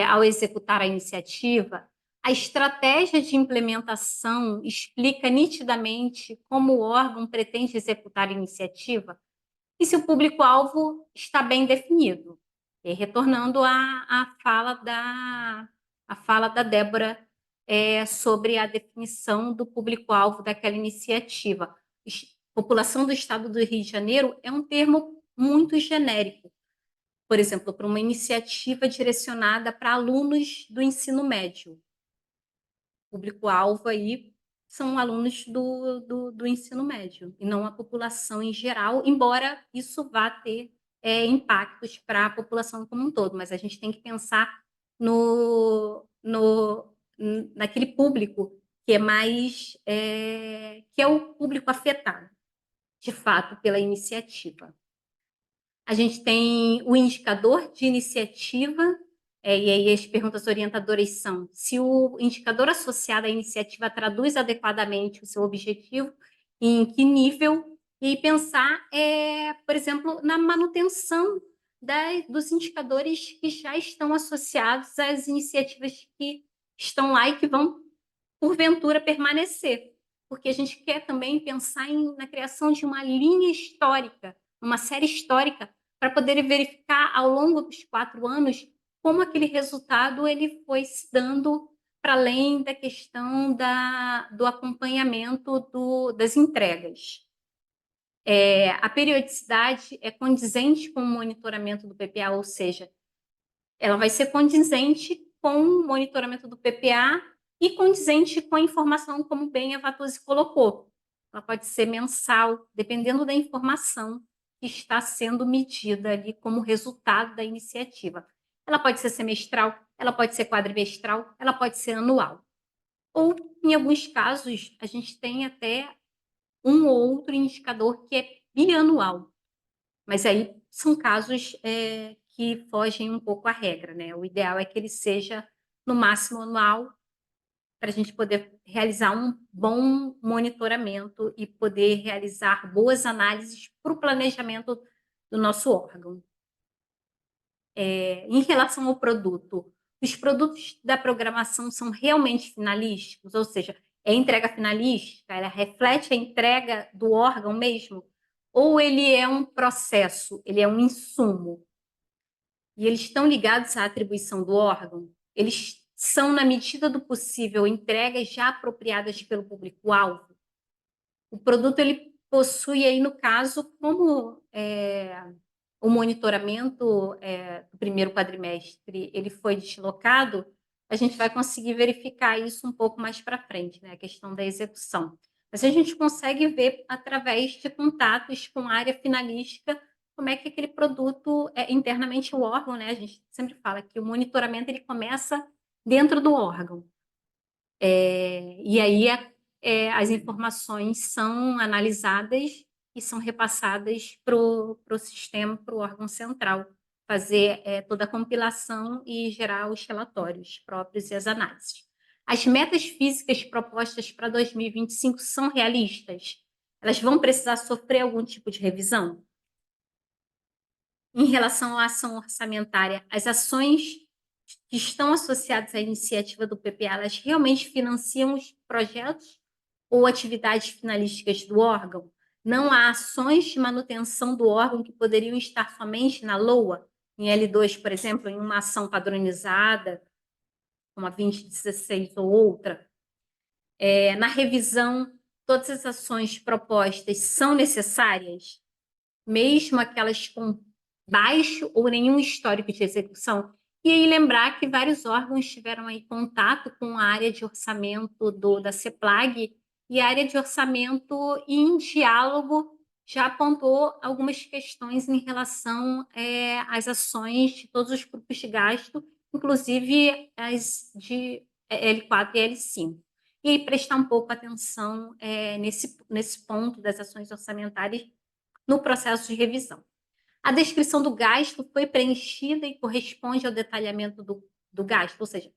ao executar a iniciativa. A estratégia de implementação explica nitidamente como o órgão pretende executar a iniciativa e se o público-alvo está bem definido. Retornando à fala da Débora sobre a definição do público-alvo daquela iniciativa. População do Estado do Rio de Janeiro é um termo muito genérico. Por exemplo, para uma iniciativa direcionada para alunos do ensino médio. O público-alvo aí são alunos do ensino médio, e não a população em geral, embora isso vá ter impactos para a população como um todo, mas a gente tem que pensar naquele público que é mais que é o público afetado, de fato, pela iniciativa. A gente tem o indicador de iniciativa, e aí as perguntas orientadoras são se o indicador associado à iniciativa traduz adequadamente o seu objetivo e em que nível, e pensar, por exemplo, na manutenção dos indicadores que já estão associados às iniciativas que estão lá e que vão, porventura, permanecer. Porque a gente quer também pensar na criação de uma linha histórica, uma série histórica, para poder verificar ao longo dos 4 anos como aquele resultado ele foi se dando para além da questão do acompanhamento das entregas. A periodicidade é condizente com o monitoramento do PPA, ou seja, ela vai ser condizente com o monitoramento do PPA e condizente com a informação, como bem a Vatuzzi colocou. Ela pode ser mensal, dependendo da informação que está sendo medida ali como resultado da iniciativa. Ela pode ser semestral, ela pode ser quadrimestral, ela pode ser anual. Ou, em alguns casos, a gente tem até um ou outro indicador que é bianual. Mas aí são casos que fogem um pouco à regra, né? O ideal é que ele seja, no máximo, anual, para a gente poder realizar um bom monitoramento e poder realizar boas análises para o planejamento do nosso órgão. Em relação ao produto, os produtos da programação são realmente finalísticos, ou seja, é entrega finalística, ela reflete a entrega do órgão mesmo, ou ele é um processo, ele é um insumo, e eles estão ligados à atribuição do órgão, eles são, na medida do possível, entregas já apropriadas pelo público-alvo. O produto ele possui aí, no caso, como o monitoramento do primeiro quadrimestre ele foi deslocado, a gente vai conseguir verificar isso um pouco mais para frente, né? A questão da execução. Mas a gente consegue ver através de contatos com a área finalística como é que aquele produto internamente o órgão, né? A gente sempre fala que o monitoramento ele começa dentro do órgão. E aí as informações são analisadas e são repassadas para o sistema, para o órgão central, fazer toda a compilação e gerar os relatórios próprios e as análises. As metas físicas propostas para 2025 são realistas? Elas vão precisar sofrer algum tipo de revisão? Em relação à ação orçamentária, as ações que estão associadas à iniciativa do PPA, elas realmente financiam os projetos ou atividades finalísticas do órgão? Não há ações de manutenção do órgão que poderiam estar somente na LOA, em L2, por exemplo, em uma ação padronizada, como a 2016 ou outra. Na revisão, todas as ações propostas são necessárias, mesmo aquelas com baixo ou nenhum histórico de execução. E aí lembrar que vários órgãos tiveram aí contato com a área de orçamento da CEPLAG, e a área de orçamento, em diálogo, já apontou algumas questões em relação às ações de todos os grupos de gasto, inclusive as de L4 e L5. E aí prestar um pouco atenção nesse ponto das ações orçamentárias no processo de revisão. A descrição do gasto foi preenchida e corresponde ao detalhamento do gasto, ou seja,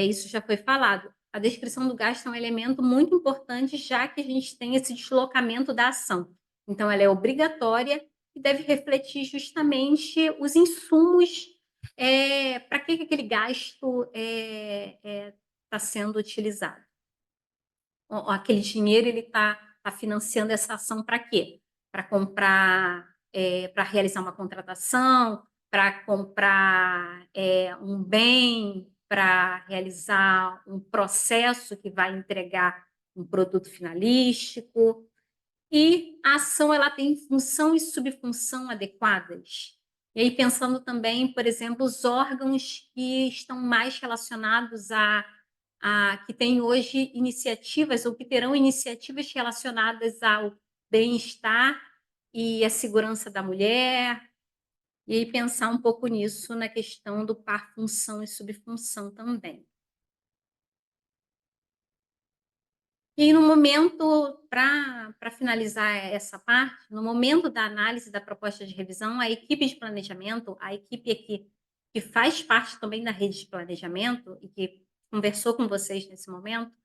isso já foi falado. A descrição do gasto é um elemento muito importante, já que a gente tem esse deslocamento da ação. Então, ela é obrigatória e deve refletir justamente os insumos para que aquele gasto está sendo utilizado. Aquele dinheiro ele está financiando essa ação para quê? Para comprar, para realizar uma contratação, para comprar um bem, para realizar um processo que vai entregar um produto finalístico. E a ação ela tem função e subfunção adequadas. E aí pensando também, por exemplo, os órgãos que estão mais relacionados que têm hoje iniciativas ou que terão iniciativas relacionadas ao bem-estar e à segurança da mulher, E aí pensar um pouco nisso na questão do par função e subfunção também. E no momento, para finalizar essa parte, no momento da análise da proposta de revisão, a equipe de planejamento, a equipe aqui que faz parte também da rede de planejamento e que conversou com vocês nesse momento,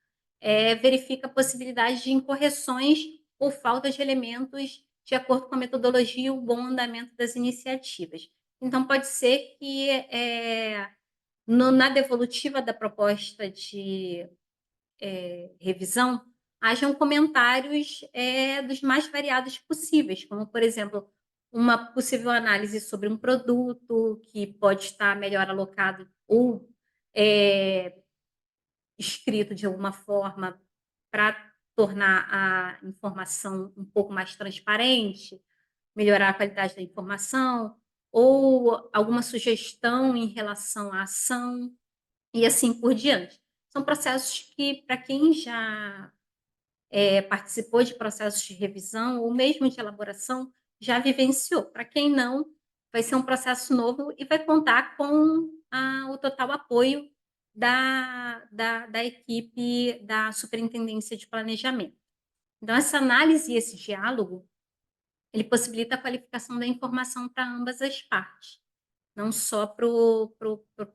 verifica a possibilidade de incorreções ou falta de elementos de acordo com a metodologia e o bom andamento das iniciativas. Então, pode ser que na devolutiva da proposta de revisão, hajam comentários dos mais variados possíveis, como, por exemplo, uma possível análise sobre um produto que pode estar melhor alocado ou escrito de alguma forma para tornar a informação um pouco mais transparente, melhorar a qualidade da informação, ou alguma sugestão em relação à ação, e assim por diante. São processos que, para quem já participou de processos de revisão ou mesmo de elaboração, já vivenciou. Para quem não, vai ser um processo novo e vai contar com o total apoio da equipe da Superintendência de Planejamento. Então, essa análise e esse diálogo, ele possibilita a qualificação da informação para ambas as partes, não só para o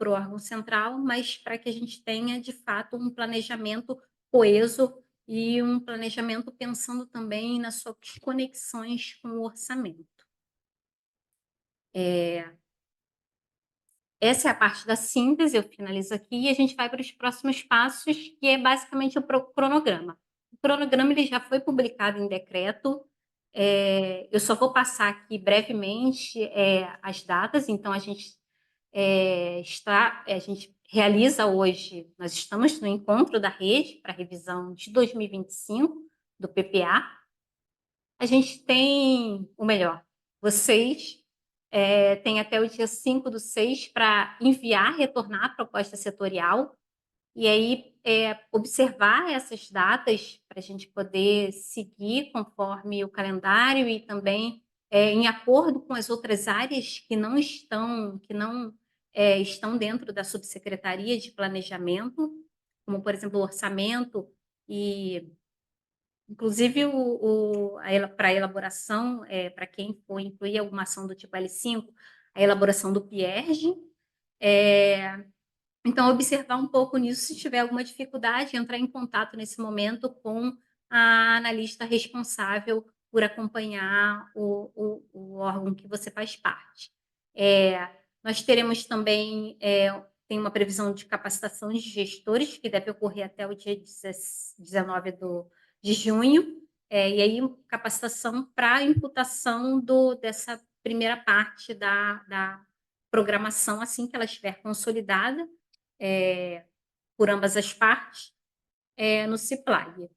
órgão central, mas para que a gente tenha, de fato, um planejamento coeso e um planejamento pensando também nas suas conexões com o orçamento. Essa é a parte da síntese, eu finalizo aqui, e a gente vai para os próximos passos, que é basicamente o cronograma. O cronograma ele já foi publicado em decreto, eu só vou passar aqui brevemente as datas, então a gente a gente realiza hoje, nós estamos no encontro da rede para revisão de 2025 do PPA. A gente tem, ou melhor, vocês têm até o dia 5/6 para enviar, retornar a proposta setorial, e aí observar essas datas para a gente poder seguir conforme o calendário e também em acordo com as outras áreas que não estão dentro da subsecretaria de planejamento, como, por exemplo, o orçamento e, inclusive, para a elaboração, para quem for incluir alguma ação do tipo L5, a elaboração do PIERG. Então, observar um pouco nisso, se tiver alguma dificuldade, entrar em contato nesse momento com a analista responsável por acompanhar o órgão que você faz parte. Nós teremos também, tem uma previsão de capacitação de gestores, que deve ocorrer até o dia 19 de junho, e aí capacitação para a imputação dessa primeira parte da programação, assim que ela estiver consolidada, por ambas as partes, no CIPLAG.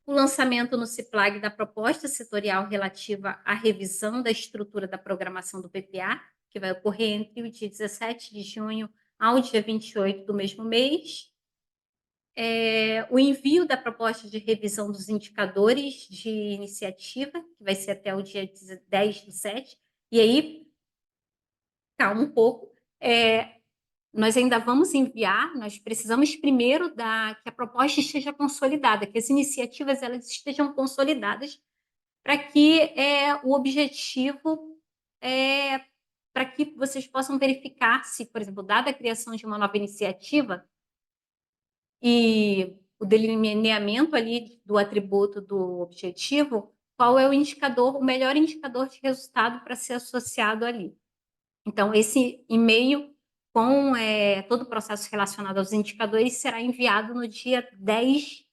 O lançamento no CIPLAG da proposta setorial relativa à revisão da estrutura da programação do PPA, que vai ocorrer entre o dia 17 de junho ao dia 28 do mesmo mês. O envio da proposta de revisão dos indicadores de iniciativa, que vai ser até o dia 10/7. E aí, calma um pouco, nós ainda vamos enviar, nós precisamos primeiro que a proposta esteja consolidada, que as iniciativas elas estejam consolidadas para que o objetivo para que vocês possam verificar se, por exemplo, dada a criação de uma nova iniciativa e o delineamento ali do atributo do objetivo, qual é o melhor indicador de resultado para ser associado ali. Então, esse e-mail com todo o processo relacionado aos indicadores será enviado no dia 10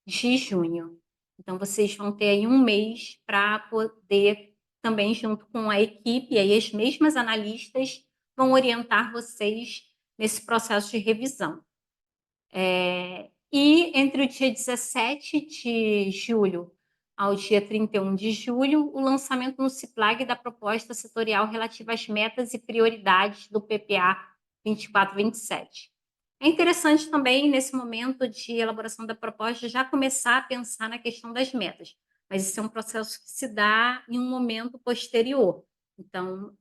de junho. Então, vocês vão ter aí um mês para poder, também junto com a equipe, e aí as mesmas analistas vão orientar vocês nesse processo de revisão. E entre o dia 17 de julho ao dia 31 de julho, o lançamento no CIPLAG da proposta setorial relativa às metas e prioridades do PPA 24/27. É interessante também, nesse momento de elaboração da proposta, já começar a pensar na questão das metas, mas isso é um processo que se dá em um momento posterior. Então,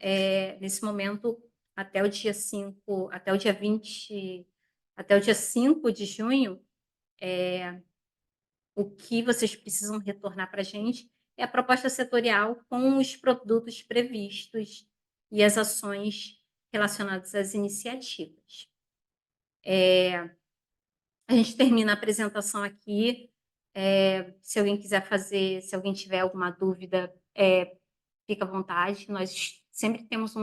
nesse momento, até o dia 5, até o dia 20, até o dia 5 de junho, o que vocês precisam retornar para a gente é a proposta setorial com os produtos previstos e as ações relacionadas às iniciativas. A gente termina a apresentação aqui. Se alguém quiser fazer, se alguém tiver alguma dúvida, fica à vontade. Nós sempre temos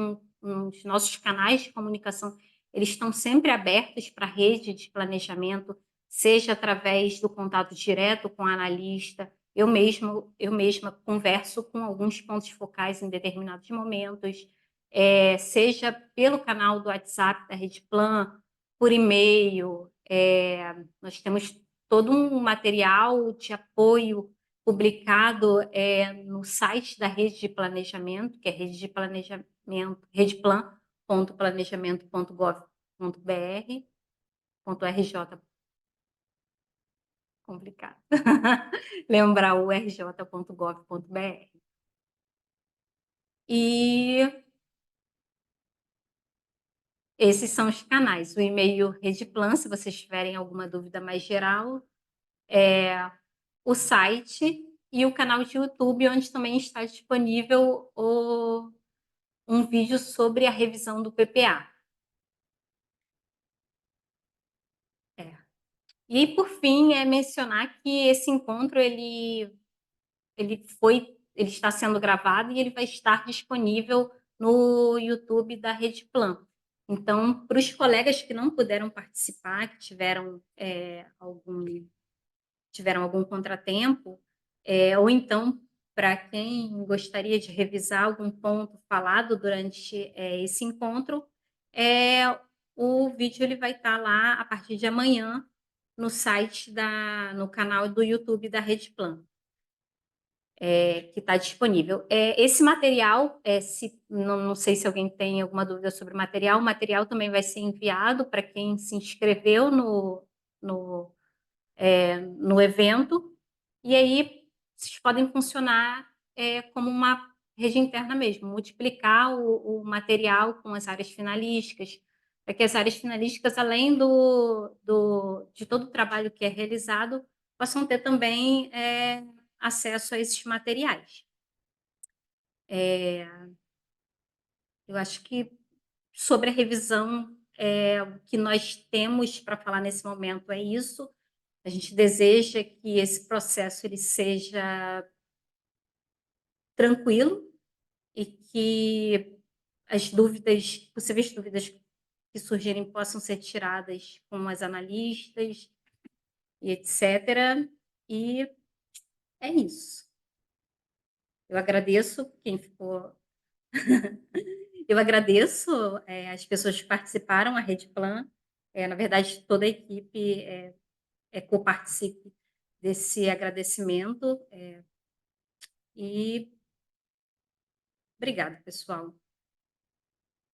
os nossos canais de comunicação, eles estão sempre abertos para a rede de planejamento, seja através do contato direto com o analista. Eu mesma converso com alguns pontos focais em determinados momentos, seja pelo canal do WhatsApp da Redplan, por e-mail. Nós temos todo um material de apoio publicado no site da Rede de Planejamento, que é rede de planejamento, redplan.planejamento.gov.br.rj. Complicado. Lembrar o rj.gov.br. E esses são os canais. O e-mail Redplan, se vocês tiverem alguma dúvida mais geral, o site e o canal de YouTube, onde também está disponível um vídeo sobre a revisão do PPA. E, por fim, mencionar que esse encontro ele está sendo gravado e ele vai estar disponível no YouTube da Redplan. Então, para os colegas que não puderam participar, que tiveram algum contratempo, ou então para quem gostaria de revisar algum ponto falado durante esse encontro, o vídeo ele vai estar lá a partir de amanhã no site no canal do YouTube da Redplan, que está disponível. Esse material, não sei se alguém tem alguma dúvida sobre o material também vai ser enviado para quem se inscreveu no evento, e aí vocês podem funcionar como uma rede interna mesmo, multiplicar o material com as áreas finalísticas, para que as áreas finalísticas, além de todo o trabalho que é realizado, possam ter também acesso a esses materiais. Eu acho que sobre a revisão, o que nós temos para falar nesse momento é isso. A gente deseja que esse processo ele seja tranquilo e que as possíveis dúvidas que surgirem possam ser tiradas com as analistas e etc. E é isso. Eu agradeço quem ficou. Eu agradeço as pessoas que participaram, a Redplan. Na verdade, toda a equipe co-participe desse agradecimento. E obrigada, pessoal.